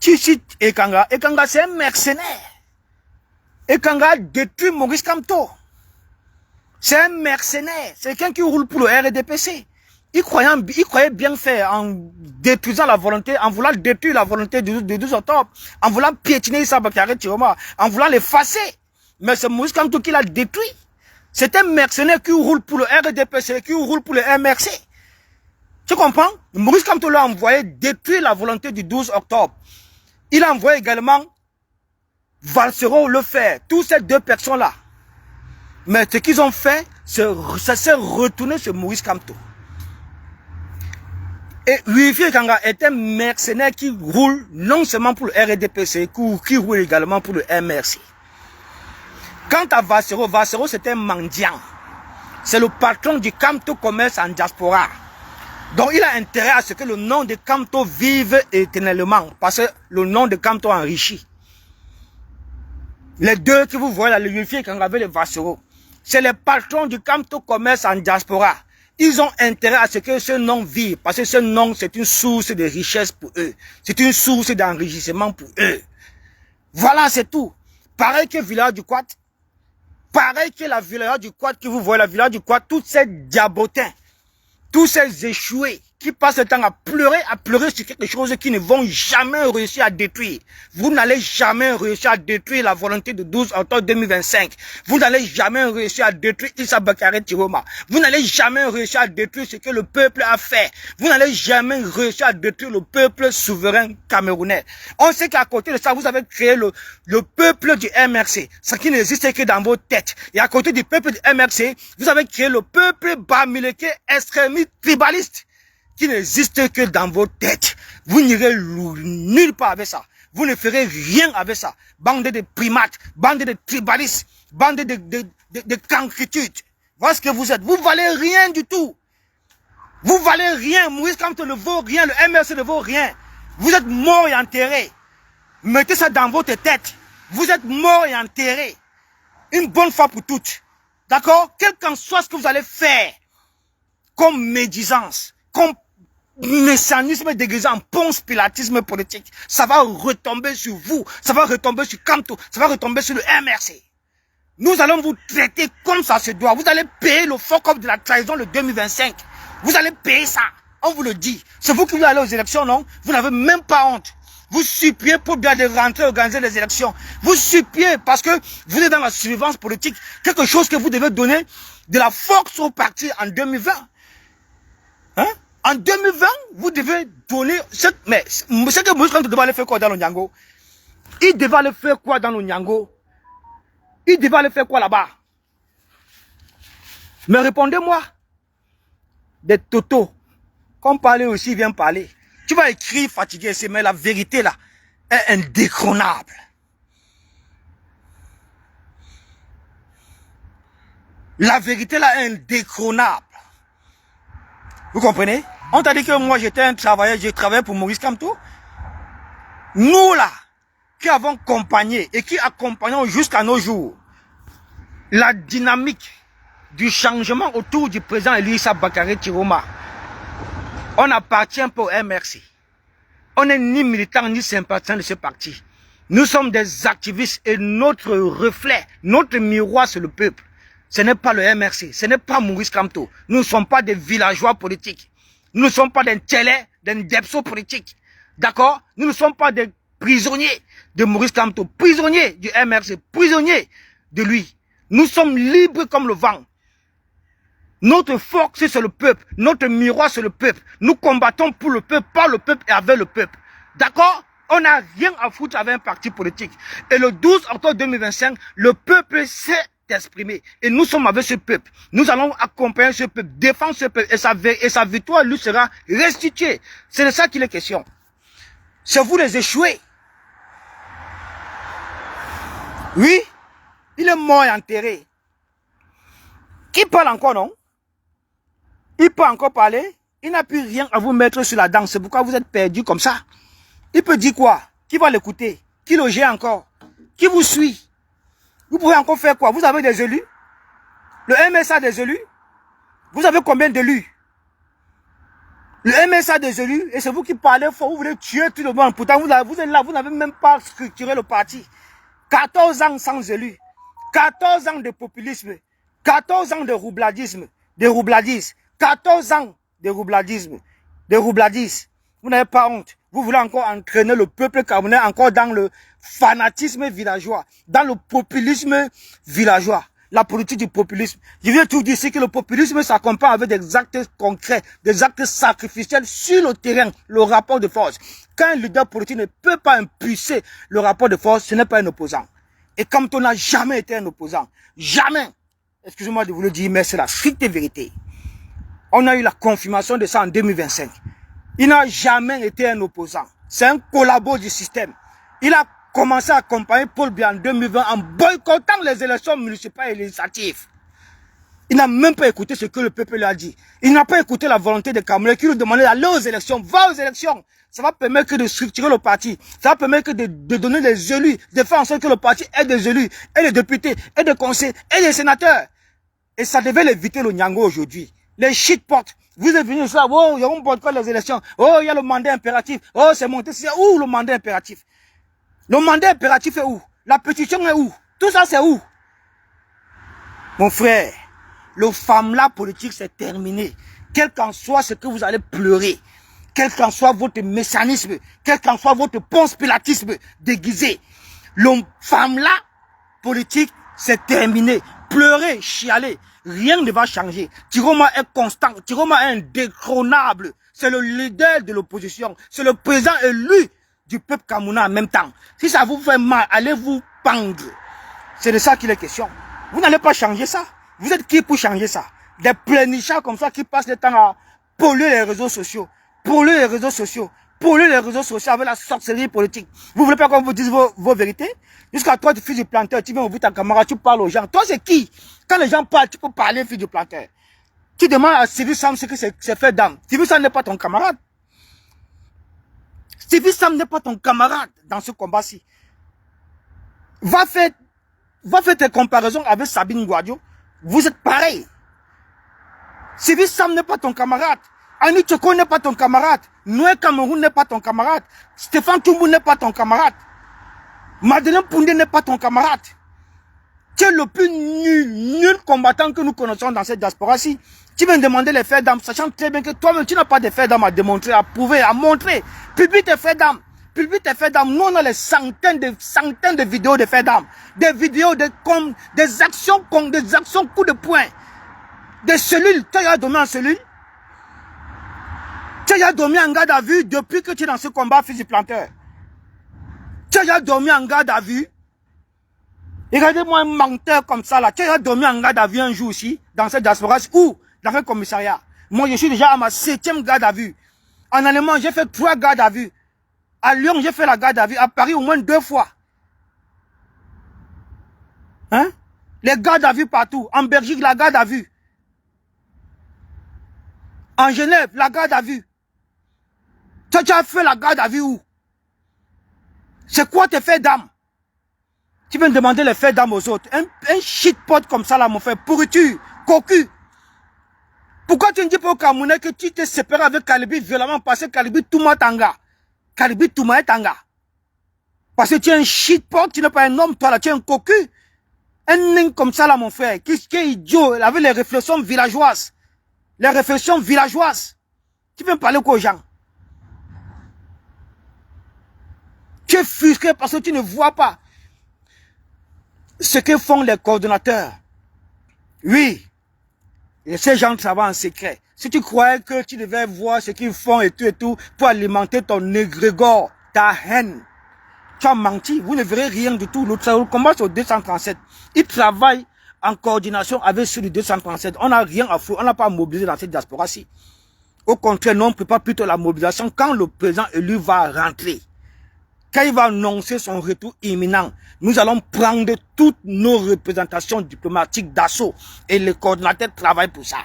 S2: Chichit Ekanga. Ekanga, c'est un mercenaire. Ekanga détruit Maurice Kamto. C'est un mercenaire. C'est quelqu'un qui roule pour le RDPC. Il croyait bien faire en détruisant la volonté, en voulant détruire la volonté du 12 octobre, en voulant piétiner Issa Bakari Tiroma, en voulant l'effacer. Mais c'est Maurice Kamto qui l'a détruit. C'est un mercenaire qui roule pour le RDPC, qui roule pour le MRC. Tu comprends? Maurice Kamto l'a envoyé détruire la volonté du 12 octobre. Il a envoyé également Valsero le faire. Tous ces deux personnes-là. Mais ce qu'ils ont fait, ça s'est retourné sur Maurice Kamto. Et Wifi Kanga est un mercenaire qui roule non seulement pour le RDPC, qui roule également pour le MRC. Quant à Valsero c'est un mendiant. C'est le patron du Kamto Commerce en diaspora. Donc il a intérêt à ce que le nom de Kamto vive éternellement. Parce que le nom de Kamto enrichit. Les deux que vous voyez là, le Wifi Kanga avec le Valsero, c'est les patrons du Kamto Commerce en diaspora. Ils ont intérêt à ce que ce nom vive, parce que ce nom, c'est une source de richesse pour eux. C'est une source d'enrichissement pour eux. Voilà, c'est tout. Pareil que Village du Quat. Pareil que la Village du Quat que vous voyez, la Village du Quat, tous ces diabotins, tous ces échoués, qui passent le temps à pleurer sur quelque chose qu'ils ne vont jamais réussir à détruire. Vous n'allez jamais réussir à détruire la volonté de 12 octobre 2025. Vous n'allez jamais réussir à détruire Issa Bakari Tiroma. Vous n'allez jamais réussir à détruire ce que le peuple a fait. Vous n'allez jamais réussir à détruire le peuple souverain camerounais. On sait qu'à côté de ça, vous avez créé le peuple du MRC. Ce qui n'existe que dans vos têtes. Et à côté du peuple du MRC, vous avez créé le peuple bamileke extrémiste tribaliste, qui n'existe que dans vos têtes. Vous n'irez nulle part avec ça. Vous ne ferez rien avec ça. Bande de primates, bande de tribalistes, bande de cancritudes. Voilà ce que vous êtes. Vous valez rien du tout. Vous valez rien. Maurice Kamto ne vaut rien. Le MRC ne vaut rien. Vous êtes morts et enterrés. Mettez ça dans votre tête. Vous êtes morts et enterrés. Une bonne fois pour toutes. D'accord? Quel qu'en soit ce que vous allez faire comme médisance, comme messianisme déguisé en ponce pilatisme politique, ça va retomber sur vous, ça va retomber sur Kamto, ça va retomber sur le MRC. Nous allons vous traiter comme ça se doit. Vous allez payer le fuck-up de la trahison le 2025. Vous allez payer ça. On vous le dit. C'est vous qui voulez aller aux élections, non? Vous n'avez même pas honte. Vous suppliez pour bien de rentrer organiser les élections. Vous suppliez parce que vous êtes dans la survivance politique. Quelque chose que vous devez donner de la force au parti en 2020. Hein? En 2020, vous devez donner... Mais ce que Moïse devait aller faire quoi dans le Nyango? Il devait aller faire quoi dans le Nyango? Il devait aller faire quoi là-bas? Mais répondez-moi. Des totos. Comme parler aussi, vient parler. Tu vas écrire fatigué, mais la vérité là est indétrônable. La vérité là est indétrônable. Vous comprenez? On t'a dit que moi j'étais un travailleur, j'ai travaillé pour Maurice Kamto. Nous là, qui avons accompagné et qui accompagnons jusqu'à nos jours la dynamique du changement autour du président Elissa Bakary Tiroma. On n'appartient pas au MRC. On n'est ni militant ni sympathisant de ce parti. Nous sommes des activistes et notre reflet, notre miroir c'est le peuple. Ce n'est pas le MRC, ce n'est pas Maurice Kamto. Nous ne sommes pas des villageois politiques. Nous ne sommes pas des télés, des depsos politiques. D'accord? Nous ne sommes pas des prisonniers de Maurice Kamto, prisonniers du MRC, prisonniers de lui. Nous sommes libres comme le vent. Notre force, c'est le peuple. Notre miroir, c'est le peuple. Nous combattons pour le peuple, par le peuple et avec le peuple. D'accord? On n'a rien à foutre avec un parti politique. Et le 12 octobre 2025, le peuple s'est exprimé. Et nous sommes avec ce peuple. Nous allons accompagner ce peuple, défendre ce peuple. Et sa victoire lui sera restituée. C'est de ça qu'il est question. C'est vous les échoués. Oui, il est mort et enterré. Qui parle encore, non? Il peut encore parler. Il n'a plus rien à vous mettre sur la dent. C'est pourquoi vous êtes perdu comme ça. Il peut dire quoi? Qui va l'écouter? Qui le gère encore? Qui vous suit? Vous pouvez encore faire quoi? Vous avez des élus? Le MS a des élus? Vous avez combien d'élus? Le MS a des élus et c'est vous qui parlez fort. Vous voulez tuer tout le monde. Pourtant, vous êtes là, vous n'avez même pas structuré le parti. 14 ans sans élus. 14 ans de populisme. 14 ans de roubladisme. De roubladisme. 14 ans de roubladisme. De roubladisme. Vous n'avez pas honte. Vous voulez encore entraîner le peuple camerounais encore dans le fanatisme villageois. Dans le populisme villageois. La politique du populisme. Je viens tout dire ici que le populisme s'accompagne avec des actes concrets, des actes sacrificiels sur le terrain, le rapport de force. Quand un leader politique ne peut pas impulser le rapport de force, ce n'est pas un opposant. Et comme on n'a jamais été un opposant, jamais, excusez-moi de vous le dire, mais c'est la stricte vérité. On a eu la confirmation de ça en 2025. Il n'a jamais été un opposant. C'est un collabo du système. Il a commencé à accompagner Paul Biya en 2020 en boycottant les élections municipales et législatives. Il n'a même pas écouté ce que le peuple lui a dit. Il n'a pas écouté la volonté des Camerounais qui lui demandaient d'aller aux élections. Va aux élections. Ça va permettre de structurer le parti. Ça va permettre de donner des élus, de faire en sorte que le parti ait des élus, ait des députés, ait des conseillers, ait des sénateurs. Et ça devait l'éviter le Nyango aujourd'hui. Les shitpots. Vous êtes venus là, oh, il y a un boycott les élections. Oh, il y a le mandat impératif. Oh, c'est monté. C'est où le mandat impératif? Le mandat impératif est où? La pétition est où? Tout ça, c'est où? Mon frère, le famla politique, c'est terminé. Quel qu'en soit ce que vous allez pleurer, quel qu'en soit votre mécanisme, quel qu'en soit votre ponce pilatisme déguisé, le famla politique, c'est terminé. Pleurez, chialer, rien ne va changer. Tiroma est constant, Tiroma est indétrônable. C'est le leader de l'opposition, c'est le président élu du peuple camerounais en même temps. Si ça vous fait mal, allez vous pendre. C'est de ça qu'il est question. Vous n'allez pas changer ça. Vous êtes qui pour changer ça? Des plénichards comme ça qui passent le temps à polluer les réseaux sociaux. Polluer les réseaux sociaux. Polluer les réseaux sociaux avec la sorcellerie politique. Vous voulez pas qu'on vous dise vos vérités? Jusqu'à toi, tu fais du planteur, tu viens ouvrir ta caméra, tu parles aux gens. Toi, c'est qui? Quand les gens parlent, tu peux parler, fils du planteur. Tu demandes à Sylvie Sam ce que c'est fait d'âme. Sylvie Sam n'est pas ton camarade. Sylvie Sam n'est pas ton camarade dans ce combat-ci. Va faire tes comparaisons avec Sabine Guadio. Vous êtes pareil. Sylvie Sam n'est pas ton camarade. Annie Tchoko n'est pas ton camarade. Noé Cameroun n'est pas ton camarade. Stéphane Toumou n'est pas ton camarade. Madeleine Poundé n'est pas ton camarade. Tu es le plus nul combattant que nous connaissons dans cette diaspora-ci. Tu viens demander les faits d'âme, sachant très bien que toi-même, tu n'as pas de faits d'âme à démontrer, à prouver, à montrer. Publie tes faits d'âme. Publie tes faits d'âme. Nous, on a les centaines de vidéos de faits d'âme. Des vidéos des actions coups de poing. Des cellules. Tu as dormi en cellule. Tu as dormi en garde à vue depuis que tu es dans ce combat fusil planteur. Tu as dormi en garde à vue. Regardez-moi un menteur comme ça là. Tu as dormi en garde à vue un jour aussi, dans cette diaspora, ou dans un commissariat. Moi, je suis déjà à ma 7e garde à vue. En Allemagne, j'ai fait 3 gardes à vue. À Lyon, j'ai fait la garde à vue. À Paris, au moins 2 fois. Hein? Les gardes à vue partout. En Belgique, la garde à vue. En Genève, la garde à vue. Toi, tu as fait la garde à vue où? C'est quoi tes faits d'âme? Tu viens demander les faits d'âme aux autres. Un shitpot comme ça là, mon frère. Pourriture, cocu. Pourquoi tu ne dis pas au Camerounais que tu t'es séparé avec Kalibi violemment parce que Kalibi Touma Tanga? Kalibi Touma Tanga. Parce que tu es un shitpot, tu n'es pas un homme, toi là, tu es un cocu. Un nain comme ça là, mon frère, qui est idiot, il avait les réflexions villageoises. Les réflexions villageoises. Tu viens parler quoi aux gens? Tu es frustré parce que tu ne vois pas ce que font les coordonnateurs. Oui. Et ces gens travaillent en secret. Si tu croyais que tu devais voir ce qu'ils font et tout, pour alimenter ton égrégore, ta haine, tu as menti. Vous ne verrez rien du tout. Le combat sur 237. Ils travaillent en coordination avec ceux du 237. On n'a rien à foutre. On n'a pas à mobiliser dans cette diaspora-ci. Au contraire, non, on prépare plutôt la mobilisation quand le président élu va rentrer. Quand il va annoncer son retour imminent, nous allons prendre toutes nos représentations diplomatiques d'assaut. Et les coordinateurs travaillent pour ça.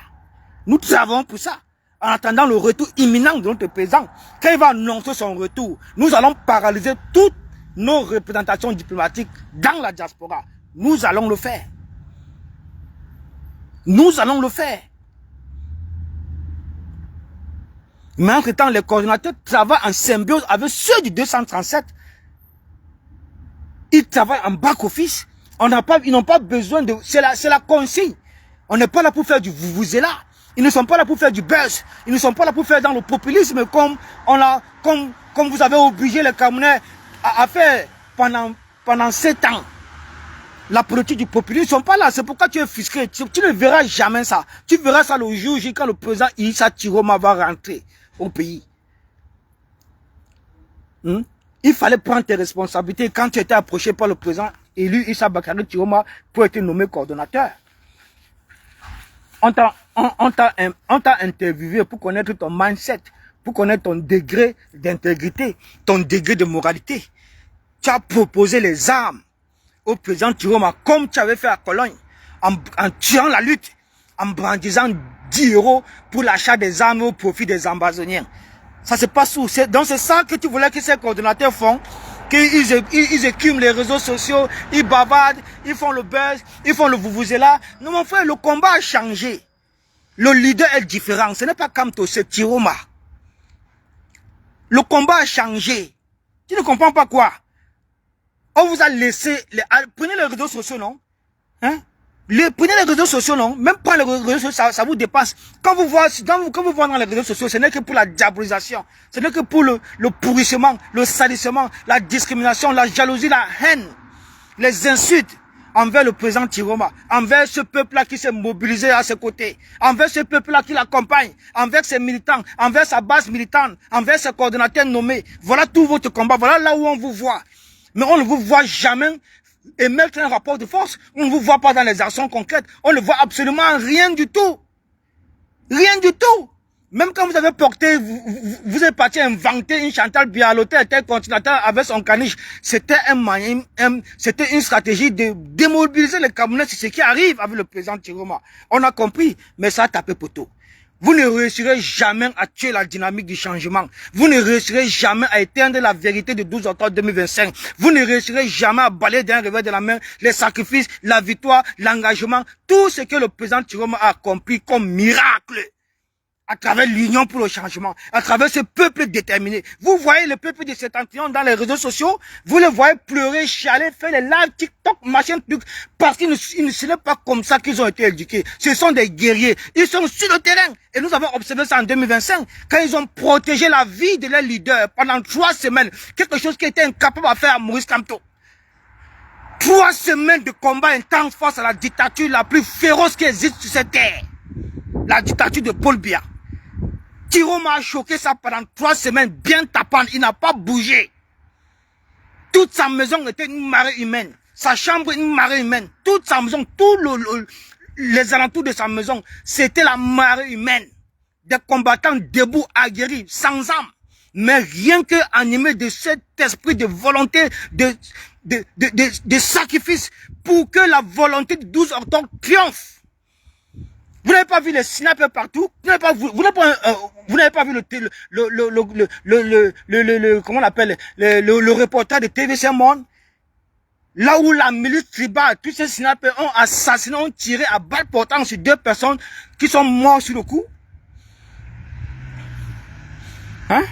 S2: Nous travaillons pour ça. En attendant le retour imminent de notre président, quand il va annoncer son retour, nous allons paralyser toutes nos représentations diplomatiques dans la diaspora. Nous allons le faire. Nous allons le faire. Mais entre-temps, les coordinateurs travaillent en symbiose avec ceux du 237. Ils travaillent en back-office. Ils n'ont pas besoin de... C'est la consigne. On n'est pas là pour faire du vous-vous-là. Ils ne sont pas là pour faire du buzz. Ils ne sont pas là pour faire dans le populisme comme vous avez obligé les Camerounais à faire pendant 7 ans. La politique du populisme, ils ne sont pas là. C'est pourquoi tu es frustré. Tu ne verras jamais ça. Tu verras ça le jour quand le président Issa Tiroma va rentrer au pays. Il fallait prendre tes responsabilités quand tu étais approché par le président élu Issa Bakary Tiroma pour être nommé coordonnateur. On t'a interviewé pour connaître ton mindset, pour connaître ton degré d'intégrité, ton degré de moralité. Tu as proposé les armes au président Tiroma comme tu avais fait à Cologne, en tuant la lutte, en brandissant 10 € pour l'achat des armes au profit des ambazoniens. Ça se passe où? Donc c'est ça que tu voulais que ces coordonnateurs font, qu'ils écument les réseaux sociaux, ils bavardent, ils font le buzz, ils font le vous-vous-là. Non mon frère, le combat a changé. Le leader est différent, ce n'est pas Kamto, c'est Tiroma. Le combat a changé. Tu ne comprends pas quoi? On vous a laissé... Prenez les réseaux sociaux, non? Hein? Prenez les réseaux sociaux, non? Même pas les réseaux sociaux, ça vous dépasse. Quand vous voyez dans les réseaux sociaux, ce n'est que pour la diabolisation. Ce n'est que pour le pourrissement, le salissement, la discrimination, la jalousie, la haine, les insultes envers le président Tiroma, envers ce peuple-là qui s'est mobilisé à ses côtés, envers ce peuple-là qui l'accompagne, envers ses militants, envers sa base militante, envers ses coordonnateurs nommés. Voilà tout votre combat. Voilà là où on vous voit. Mais on ne vous voit jamais émettre un rapport de force. On ne vous voit pas dans les actions concrètes. On ne voit absolument rien du tout. Rien du tout. Même quand vous avez porté, vous êtes parti inventer une Chantal Bialoté, un tel continuateur avec son caniche. C'était c'était une stratégie de démobiliser les Camerounais sur ce qui arrive avec le président Tiroma. On a compris, mais ça a tapé poteau. Vous ne réussirez jamais à tuer la dynamique du changement. Vous ne réussirez jamais à éteindre la vérité de 12 octobre 2025. Vous ne réussirez jamais à balayer d'un revers de la main les sacrifices, la victoire, l'engagement, tout ce que le président Tiroma a accompli comme miracle. à travers l'Union pour le changement, à travers ce peuple déterminé. Vous voyez le peuple de Septentrion dans les réseaux sociaux, vous les voyez pleurer, chialer, faire les lives, TikTok, machin, truc, parce qu'ils ce n'est pas comme ça qu'ils ont été éduqués. Ce sont des guerriers. Ils sont sur le terrain. Et nous avons observé ça en 2025, quand ils ont protégé la vie de leurs leaders pendant 3 semaines. Quelque chose qui était incapable à faire à Maurice Kamto. 3 semaines de combat intense face à la dictature la plus féroce qui existe sur cette terre. La dictature de Paul Biya. Tiroma a choqué ça pendant 3 semaines, bien tapant. Il n'a pas bougé. Toute sa maison était une marée humaine. Sa chambre, une marée humaine. Toute sa maison, les alentours de sa maison, c'était la marée humaine. Des combattants debout, aguerris, sans âme. Mais rien que animés de cet esprit de volonté, de sacrifice, pour que la volonté de 12 octobre triomphe. Vous n'avez pas vu les snipers partout? Vous n'avez pas vu comment on appelle, le reportage de TVC Monde? Là où la milice tribale, tous ces snipers ont assassiné, ont tiré à balles portantes sur 2 personnes qui sont mortes sur le coup. Hein?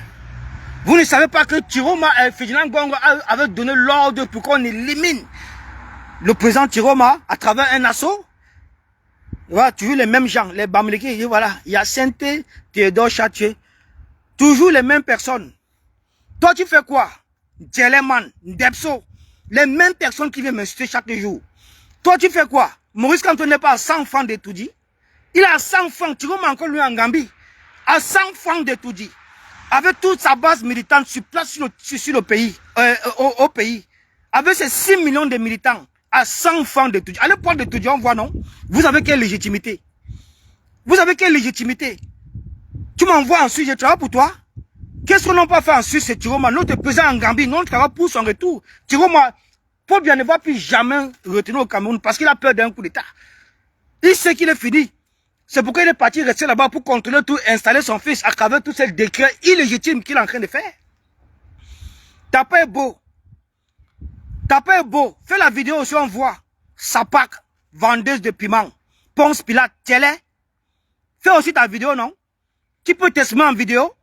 S2: Vous ne savez pas que Tiroma et Ferdinand Gongo avaient donné l'ordre pour qu'on élimine le président Tiroma à travers un assaut? Voilà, toujours les mêmes gens, les Bamileke, voilà, il y a Sainte, Théodore Chatier, toujours les mêmes personnes. Toi, tu fais quoi? Djeleman, Ndepso, les mêmes personnes qui viennent m'insulter chaque jour. Toi, tu fais quoi? Maurice Kamto n'est pas à 100 francs de tout dit. Il a 100 francs, tu vois encore lui en Gambie, à 100 francs de tout dit. Avec toute sa base militante sur place sur le pays, au pays, avec ses 6 millions de militants, à 100 francs de tout. À l'époque de tout, on voit non? Vous avez quelle légitimité? Vous avez quelle légitimité? Tu m'envoies ensuite, je travaille pour toi. Qu'est-ce qu'on n'a pas fait ensuite, c'est Tiroma, notre président en Gambie, notre travail pour son retour. Tiroma, Paul Biya ne va plus jamais retourner au Cameroun parce qu'il a peur d'un coup d'État. Il sait qu'il est fini. C'est pourquoi il est parti rester là-bas pour contrôler tout, installer son fils à travers tous ces décrets illégitimes qu'il est en train de faire. T'as pas beau. T'as pas beau. Fais la vidéo aussi, on voit. Sapak, vendeuse de piment. Ponce Pilate, télé. Fais aussi ta vidéo, non? Tu peux t'exprimer en vidéo.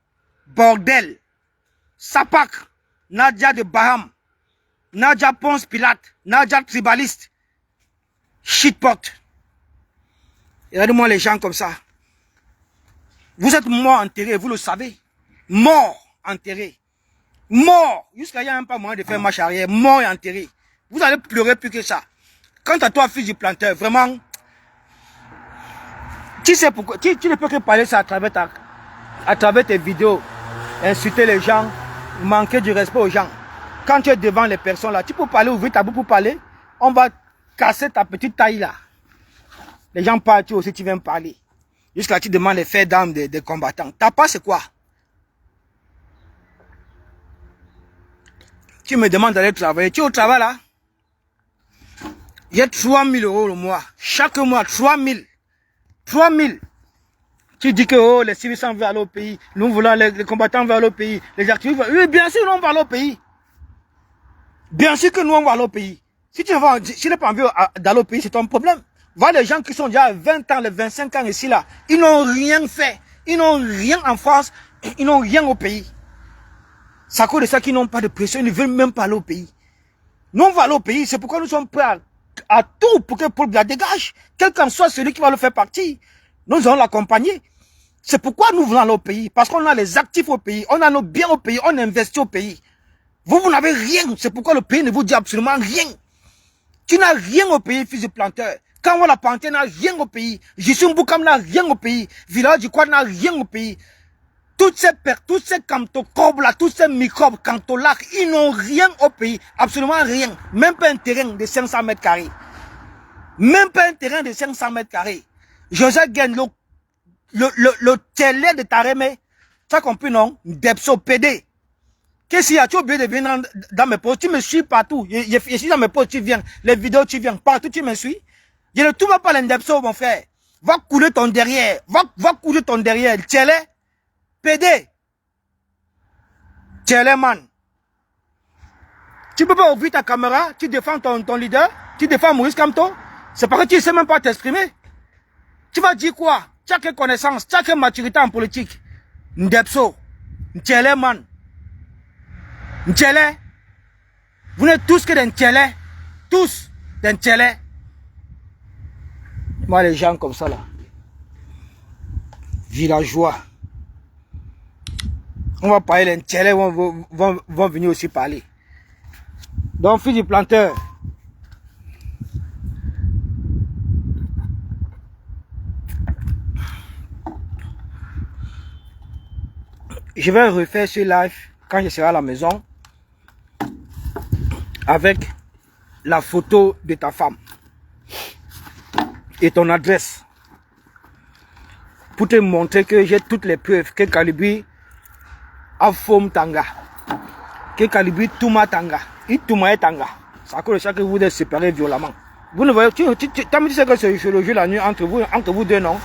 S2: Bordel. Sapak, Nadia de Baham. Nadia Ponce Pilate. Nadia tribaliste. Shitpot. Regardez-moi les gens comme ça. Vous êtes morts enterrés, vous le savez. Morts enterrés. Morts. Jusqu'à il n'y a même pas moyen de faire marche arrière. Morts et enterrés. Vous allez pleurer plus que ça. Quant à toi, fils du planteur, vraiment, tu sais pourquoi. Tu ne peux que parler ça à travers tes vidéos. Insulter les gens, manquer du respect aux gens. Quand tu es devant les personnes là, tu peux parler, ouvrir ta bouche pour parler. On va casser ta petite taille là. Les gens parlent, tu aussi, tu viens parler. Jusqu'à là, tu demandes les faits d'armes des combattants. T'as pas, c'est quoi? Tu me demandes d'aller travailler. Tu es au travail là? Il y a 3 000 € le mois. Chaque mois, 3 000. 3 000. Tu dis que oh, les civils veulent aller au pays. Nous voulons, les combattants veulent aller au pays. Les activistes veulent. Oui, bien sûr, nous on va aller au pays. Bien sûr que nous on va aller au pays. Si tu n'as pas envie d'aller au pays, c'est ton problème. Voilà les gens qui sont déjà à 20 ans, les 25 ans ici là. Ils n'ont rien fait. Ils n'ont rien en France. Ils n'ont rien au pays. C'est à cause de ça qu'ils n'ont pas de pression. Ils ne veulent même pas aller au pays. Nous on va aller au pays. C'est pourquoi nous sommes prêts à tout pour que Paul Biya dégage. Quel qu'en soit celui qui va le faire partir. Nous allons l'accompagner. C'est pourquoi nous voulons aller au pays. Parce qu'on a les actifs au pays. On a nos biens au pays. On investit au pays. Vous n'avez rien. C'est pourquoi le pays ne vous dit absolument rien. Tu n'as rien au pays, fils de planteur. Quand on la panthère n'a rien au pays. Jisung Boukam n'a rien au pays. Village du Quad n'a rien au pays. Toutes ces cantocobes là, tous ces microbes, cantolacs, ils n'ont rien au pays. Absolument rien. Même pas un terrain de 500 mètres carrés. Même pas un terrain de 500 mètres carrés. Joseph Gagne, le télé de Tarémé. Tu as compris, non? Depso PD. Qu'est-ce qu'il y a? Tu as oublié de venir dans mes posts. Tu me suis partout. Je suis dans mes posts, tu viens. Les vidéos, tu viens. Partout, tu me suis. Je ne trouve pas l'Indepso, mon frère. Va couler ton derrière. Va couler ton derrière. Télé. PD. Télé, man. Tu peux pas ouvrir ta caméra. Tu défends ton leader. Tu défends Maurice Kamto. C'est parce que tu ne sais même pas t'exprimer. Tu vas dire quoi? tu as que connaissance, tu as que maturité en politique. Ndepso, Ntchele man. Ntchele. Vous n'êtes tous que des Ntchele. Tous des Ntchele. Moi, les gens comme ça là. Villageois. On va parler, les Ntchele vont venir aussi parler. Donc, fils du planteur. Je vais refaire ce live quand je serai à la maison avec la photo de ta femme et ton adresse pour te montrer que j'ai toutes les preuves que Kalibi a Fom Tanga, que Kalibi Touma Tanga, il Touma Tanga. Ça cause ça que vous êtes séparés violemment. Vous ne voyez, tu me dis que c'est le jeu la nuit entre vous deux, non?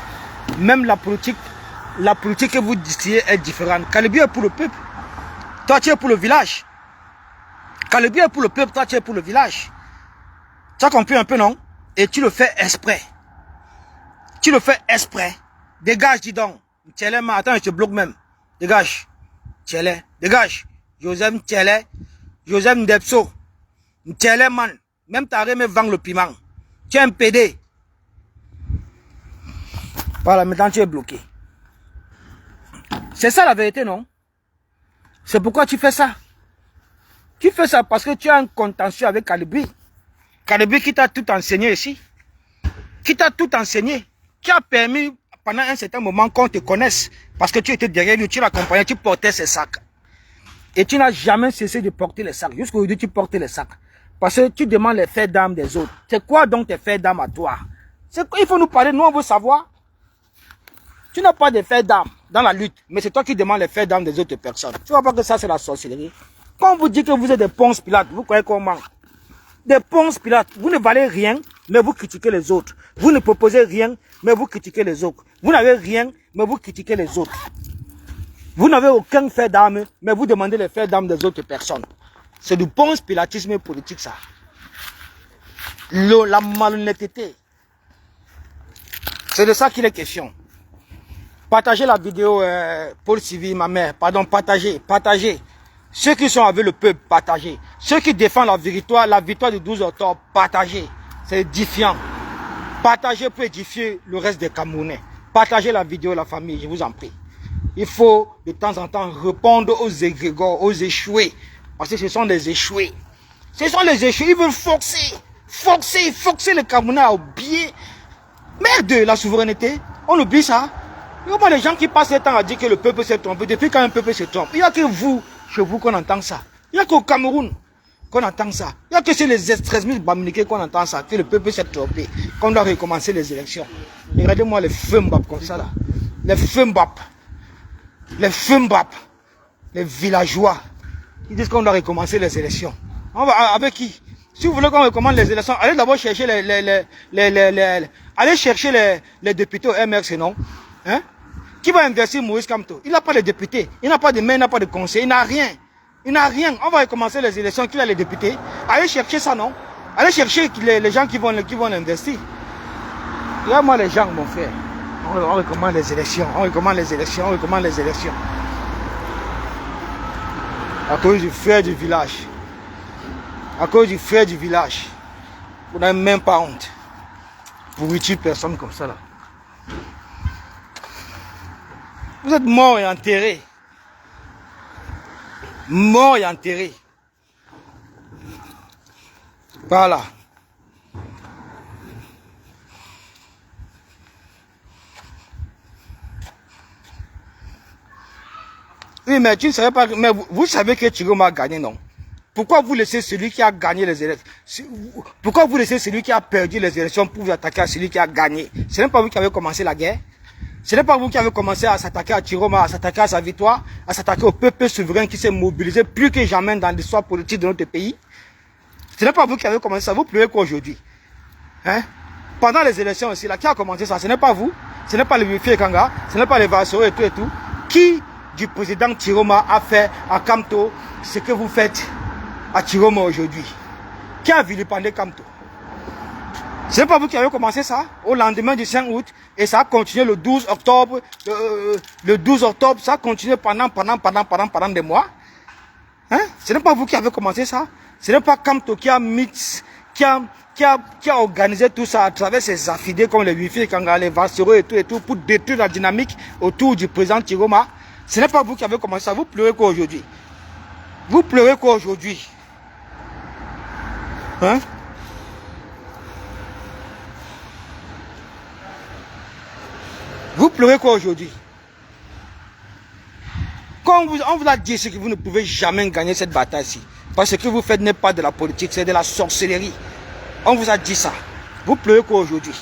S2: Même la politique que vous distillez est différente. Kalibi est pour le peuple. Toi, tu es pour le village. Kalibi est pour le peuple, toi, tu es pour le village. Tu as compris un peu, non? Et tu le fais exprès. Tu le fais exprès. Dégage, dis donc. Attends, je te bloque même. Dégage. Tchele. Dégage. Joseph Tchele. Joseph Ndepso. Tchele, man. Même ta me vend le piment. Tu es un PD. Voilà, maintenant tu es bloqué. C'est ça la vérité, non? C'est pourquoi tu fais ça. Tu fais ça parce que tu as un contentieux avec Kalibi. Kalibi qui t'a tout enseigné ici. Qui t'a tout enseigné. Qui a permis pendant un certain moment qu'on te connaisse. Parce que tu étais derrière lui, tu l'accompagnais, tu portais ses sacs. Et tu n'as jamais cessé de porter les sacs. Jusqu'à aujourd'hui, tu portes les sacs. Parce que tu demandes les faits d'âme des autres. C'est quoi donc tes faits d'âme à toi? Il faut nous parler, nous on veut savoir. Tu n'as pas de faits d'âme dans la lutte, mais c'est toi qui demandes les faits d'âme des autres personnes. Tu vois pas que ça c'est la sorcellerie? Quand on vous dit que vous êtes des Ponce Pilate, vous croyez comment? Des Ponce Pilate, vous ne valez rien, mais vous critiquez les autres. Vous ne proposez rien, mais vous critiquez les autres. Vous n'avez rien, mais vous critiquez les autres. Vous n'avez aucun fait d'âme, mais vous demandez les faits d'âme des autres personnes. C'est du Ponce Pilatisme politique, ça. La malhonnêteté. C'est de ça qu'il est question. Partagez la vidéo, Paul Sylvie, ma mère. Pardon, partagez. Ceux qui sont avec le peuple, partagez. Ceux qui défendent la victoire du 12 octobre, partagez. C'est édifiant. Partagez pour édifier le reste des Camerounais. Partagez la vidéo, la famille, je vous en prie. Il faut de temps en temps répondre aux égrégores, aux échoués. Parce que ce sont des échoués. Ce sont les échoués. Ils veulent forcer les Camerounais à oublier. Merde, la souveraineté. On oublie ça. Il y a pas les gens qui passent le temps à dire que le peuple s'est trompé. Depuis quand un peuple se trompe? Il n'y a que vous, chez vous, qu'on entend ça. Il n'y a qu'au Cameroun qu'on entend ça. Il n'y a que chez les extrémistes baminiqués qu'on entend ça, que le peuple s'est trompé, qu'on doit recommencer les élections. Regardez-moi les Fembap comme ça là. Les Fembap. Les villageois. Ils disent qu'on doit recommencer les élections. On va avec qui? Si vous voulez qu'on recommence les élections, allez d'abord chercher allez chercher les députés au MRC, non? Hein? Qui va investir Maurice Kamto? Il n'a pas de député, il n'a pas de maire, il n'a pas de conseil, il n'a rien. Il n'a rien. On va recommencer les élections, qu'il a les députés. Allez chercher ça, non? Allez chercher les gens qui vont investir. Regarde-moi les gens, mon frère. On recommence les élections, on recommence les élections. À cause du frère du village. Vous n'avez même pas honte. Pour tuer personne comme ça là. Vous êtes morts et enterrés. Voilà. Oui, mais tu ne savais pas. Mais vous savez que Chiroma a gagné, non? Pourquoi vous laissez celui qui a gagné les élections? Pourquoi vous laissez celui qui a perdu les élections pour vous attaquer à celui qui a gagné? Ce n'est pas vous qui avez commencé la guerre. Ce n'est pas vous qui avez commencé à s'attaquer à Chiroma, à s'attaquer à sa victoire, à s'attaquer au peuple souverain qui s'est mobilisé plus que jamais dans l'histoire politique de notre pays. Ce n'est pas vous qui avez commencé ça. Vous pleurez qu'aujourd'hui. Hein? Pendant les élections aussi, là, qui a commencé ça? Ce n'est pas vous. Ce n'est pas le Wifi Kanga. Ce n'est pas les Vassoro et tout. Qui du président Chiroma a fait à Kamto ce que vous faites à Chiroma aujourd'hui? Qui a vilipendé Kamto? Ce n'est pas vous qui avez commencé ça au lendemain du 5 août et ça a continué le 12 octobre. Le 12 octobre, ça a continué pendant des mois. Hein? Ce n'est pas vous qui avez commencé ça. Ce n'est pas Kamto qui a organisé tout ça à travers ses affidés comme les Wifi, les Vassero et tout pour détruire la dynamique autour du président Tiroma. Ce n'est pas vous qui avez commencé ça. Vous pleurez quoi aujourd'hui? Vous pleurez quoi aujourd'hui? Hein? Vous pleurez quoi aujourd'hui? Quand on vous a dit que vous ne pouvez jamais gagner cette bataille-ci, parce que ce que vous faites n'est pas de la politique, c'est de la sorcellerie. On vous a dit ça. Vous pleurez quoi aujourd'hui?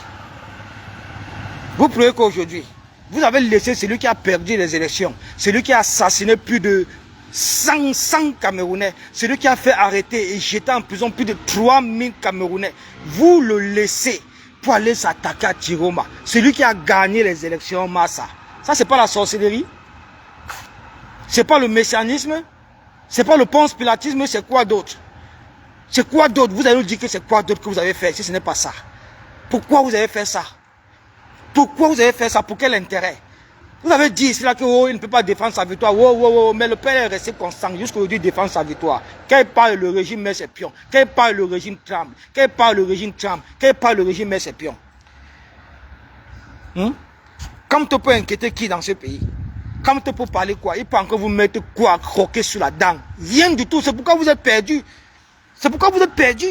S2: Vous pleurez quoi aujourd'hui? Vous avez laissé celui qui a perdu les élections, celui qui a assassiné plus de 100 Camerounais, celui qui a fait arrêter et jeter en prison plus de 3000 Camerounais. Vous le laissez pour aller s'attaquer à Tiroma, celui qui a gagné les élections Massa. Ça, c'est pas la sorcellerie? C'est pas le messianisme? C'est pas le ponce pilatisme? C'est quoi d'autre? C'est quoi d'autre? Vous allez nous dire que c'est quoi d'autre que vous avez fait si ce n'est pas ça? Pourquoi vous avez fait ça? Pourquoi vous avez fait ça? Pour quel intérêt? Vous avez dit ici là que il ne peut pas défendre sa victoire. Mais le père est resté constant jusqu'aujourd'hui défendre sa victoire. Quand il parle, le régime met ses pions. Quand il parle, le régime tremble. Quand il parle, le régime tremble. Quand il parle, le régime met ses pions. Comme tu peux inquiéter qui dans ce pays? Comme tu peux parler quoi? Il peut encore vous mettre quoi? Croquer sur la dent. Rien du tout. C'est pourquoi vous êtes perdu. C'est pourquoi vous êtes perdu.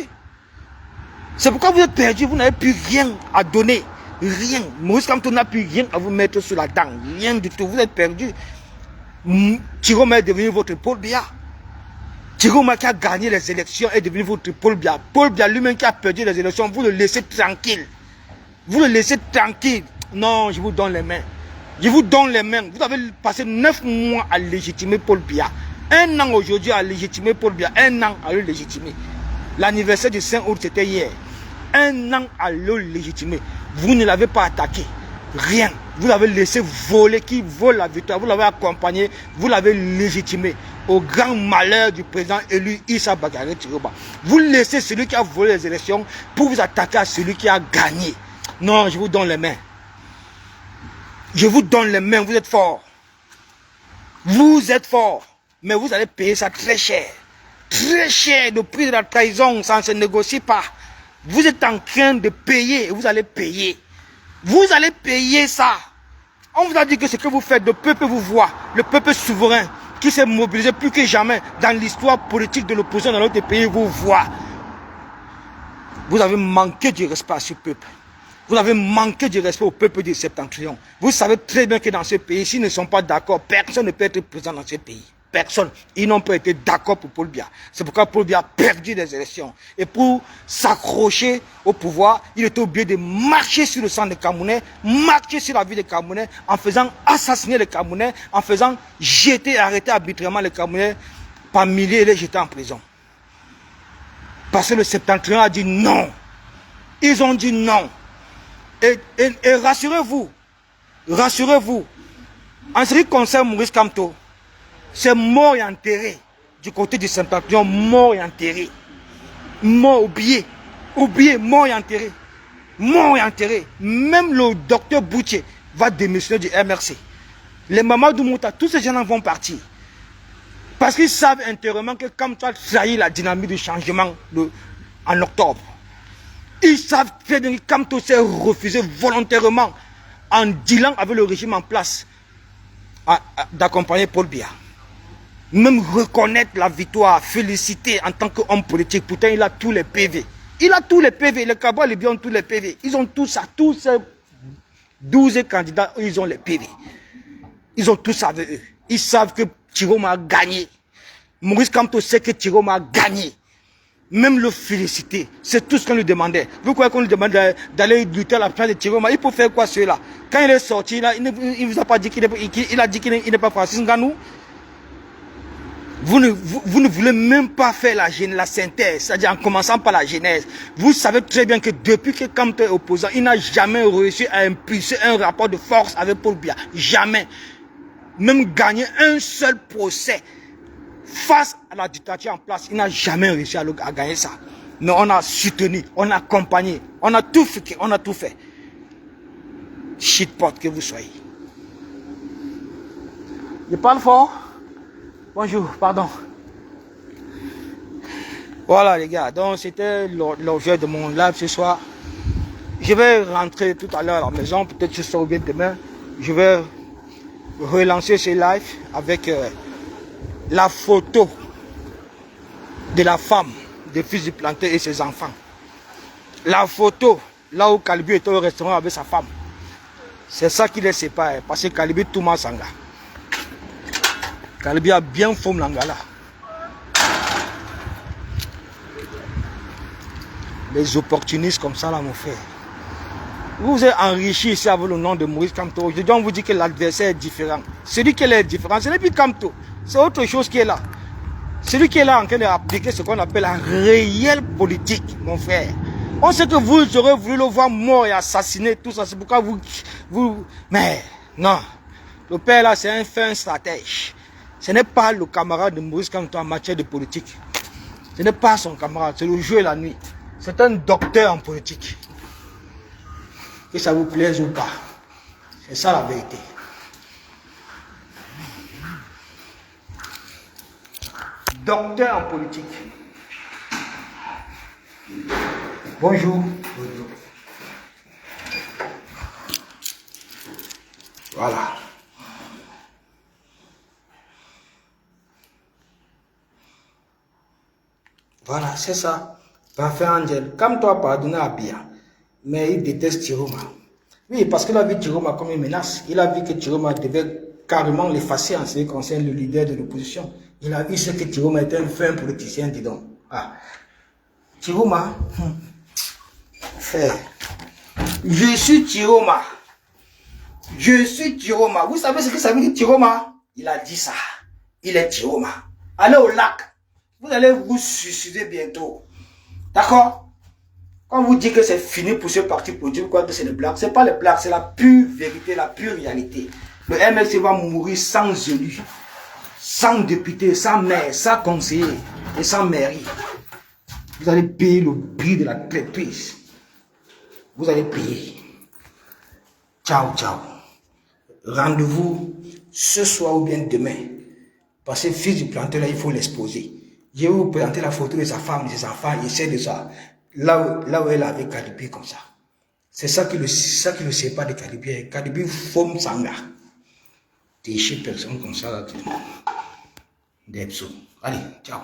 S2: C'est pourquoi vous êtes perdu. Vous n'avez plus rien à donner. Rien. Maurice Kamto n'a plus rien à vous mettre sur la dent. Rien du tout. Vous êtes perdu. Tiroma est devenu votre Paul Biya. Tiroma qui a gagné les élections est devenu votre Paul Biya. Paul Biya lui-même qui a perdu les élections, vous le laissez tranquille. Vous le laissez tranquille. Non, je vous donne les mains. Je vous donne les mains. Vous avez passé 9 mois à légitimer Paul Biya. 1 an aujourd'hui à légitimer Paul Biya. 1 an à le légitimer. L'anniversaire du 5 août, c'était hier. 1 an à le légitimer. Vous ne l'avez pas attaqué. Rien. Vous l'avez laissé voler, qui vole la victoire. Vous l'avez accompagné. Vous l'avez légitimé. Au grand malheur du président élu Issa Bakary Tiroma. Vous laissez celui qui a volé les élections pour vous attaquer à celui qui a gagné. Non, je vous donne les mains. Je vous donne les mains. Vous êtes fort. Vous êtes fort. Mais vous allez payer ça très cher. Très cher. Le prix de la trahison, ça ne se négocie pas. Vous êtes en train de payer et vous allez payer. Vous allez payer ça. On vous a dit que ce que vous faites, le peuple vous voit. Le peuple souverain qui s'est mobilisé plus que jamais dans l'histoire politique de l'opposition dans notre pays vous voit. Vous avez manqué du respect à ce peuple. Vous avez manqué du respect au peuple du Septentrion. Vous savez très bien que dans ce pays, s'ils ne sont pas d'accord, personne ne peut être présent dans ce pays. Personne. Ils n'ont pas été d'accord pour Paul Biya. C'est pourquoi Paul Biya a perdu les élections. Et pour s'accrocher au pouvoir, il était obligé de marcher sur le sang des Camerounais, marcher sur la vie des Camerounais, en faisant assassiner les Camerounais, en faisant jeter et arrêter arbitrairement les Camerounais par milliers et les jeter en prison. Parce que le Septentrion a dit non. Ils ont dit non. Et rassurez-vous, en ce qui concerne Maurice Kamto, c'est mort et enterré du côté du Septentrion, mort et enterré. Mort, oublié, mort et enterré. Mort et enterré. Même le docteur Boutier va démissionner du MRC. Les Mamadou Mouta, tous ces gens vont partir. Parce qu'ils savent intérieurement que comme tu as trahi la dynamique du changement en octobre, ils savent très bien que Kamto s'est refusé volontairement en dealant avec le régime en place d'accompagner Paul Biya. Même reconnaître la victoire, féliciter en tant qu'homme politique. Pourtant, il a tous les PV. Il a tous les PV. Les Kabois, les Biens ont tous les PV. Ils ont tout ça. Tous ces 12 candidats, ils ont les PV. Ils ont tout ça avec eux. Ils savent que Tiroma a gagné. Maurice Kamto sait que Tiroma a gagné. Même le féliciter. C'est tout ce qu'on lui demandait. Vous croyez qu'on lui demande d'aller lutter à la place de Tiroma? Il peut faire quoi celui-là? Quand il est sorti, là, il ne vous a pas dit qu'il a dit qu'il n'est pas Francis Ngannou. Vous ne voulez même pas faire la synthèse, c'est-à-dire en commençant par la genèse. Vous savez très bien que depuis que Kamto est opposant, il n'a jamais réussi à impulser un rapport de force avec Paul Biya. Jamais. Même gagner un seul procès face à la dictature en place, il n'a jamais réussi à gagner ça. mais on a soutenu, on a accompagné, on a tout fait, on a tout fait. Shitpot que vous soyez. Je parle fort. Bonjour, pardon. Voilà les gars, donc c'était l'objet de mon live ce soir. Je vais rentrer tout à l'heure à la maison, peut-être ce soir ou bien demain. Je vais relancer ce live avec la photo de la femme de fils du planté et ses enfants. La photo, là où Kalibi était au restaurant avec sa femme. C'est ça qui les sépare, parce que Kalibi tout ma sanga. Kalibi a bien fondé l'angala. Les opportunistes comme ça là, mon frère. Vous vous êtes enrichi ici avec le nom de Maurice Kamto. Aujourd'hui, on vous dit que l'adversaire est différent. Celui qui est différent, ce n'est plus Kamto. C'est autre chose qui est là. Celui qui est là en train d'appliquer ce qu'on appelle la réelle politique, mon frère. On sait que vous aurez voulu le voir mort et assassiné, tout ça. C'est pourquoi vous... Mais non. Le père là, c'est un fin stratège. Ce n'est pas le camarade de Maurice Kamto en matière de politique. Ce n'est pas son camarade, c'est le jour et la nuit. C'est un docteur en politique. Que ça vous plaise ou pas. C'est ça la vérité. Docteur en politique. Bonjour. Bonjour. Voilà. Voilà, c'est ça. Parfait Angel. Comme toi, pardonner à Bia. Mais il déteste Tiroma. Oui, parce qu'il a vu Tiroma comme une menace. Il a vu que Tiroma devait carrément l'effacer en ce qui concerne le leader de l'opposition. Il a vu ce que Tiroma était un fin politicien, dis donc. Ah. Tiroma, frère, je suis Tiroma. Je suis Tiroma. Vous savez ce que ça veut dire Tiroma? Il a dit ça. Il est Tiroma. Allez au lac. Vous allez vous suicider bientôt. D'accord? Quand vous dites que c'est fini pour ce parti politique, quoi que c'est les blagues, c'est pas les blagues, c'est la pure vérité, la pure réalité. Le MLC va mourir sans élus, sans député, sans maire, sans conseiller et sans mairie. Vous allez payer le prix de la traîtrise. Vous allez payer. Ciao, ciao. Rendez-vous ce soir ou bien demain. Parce que le fils du planteur, là, il faut l'exposer. Je vais vous présenter la photo de sa femme, de ses enfants, il sait de ça. Là où elle avait Kalibi comme ça. C'est ça qui le sépare de Kalibi. Kalibi forme sanga. Des personnes comme ça là. Des psaumes. Allez, ciao.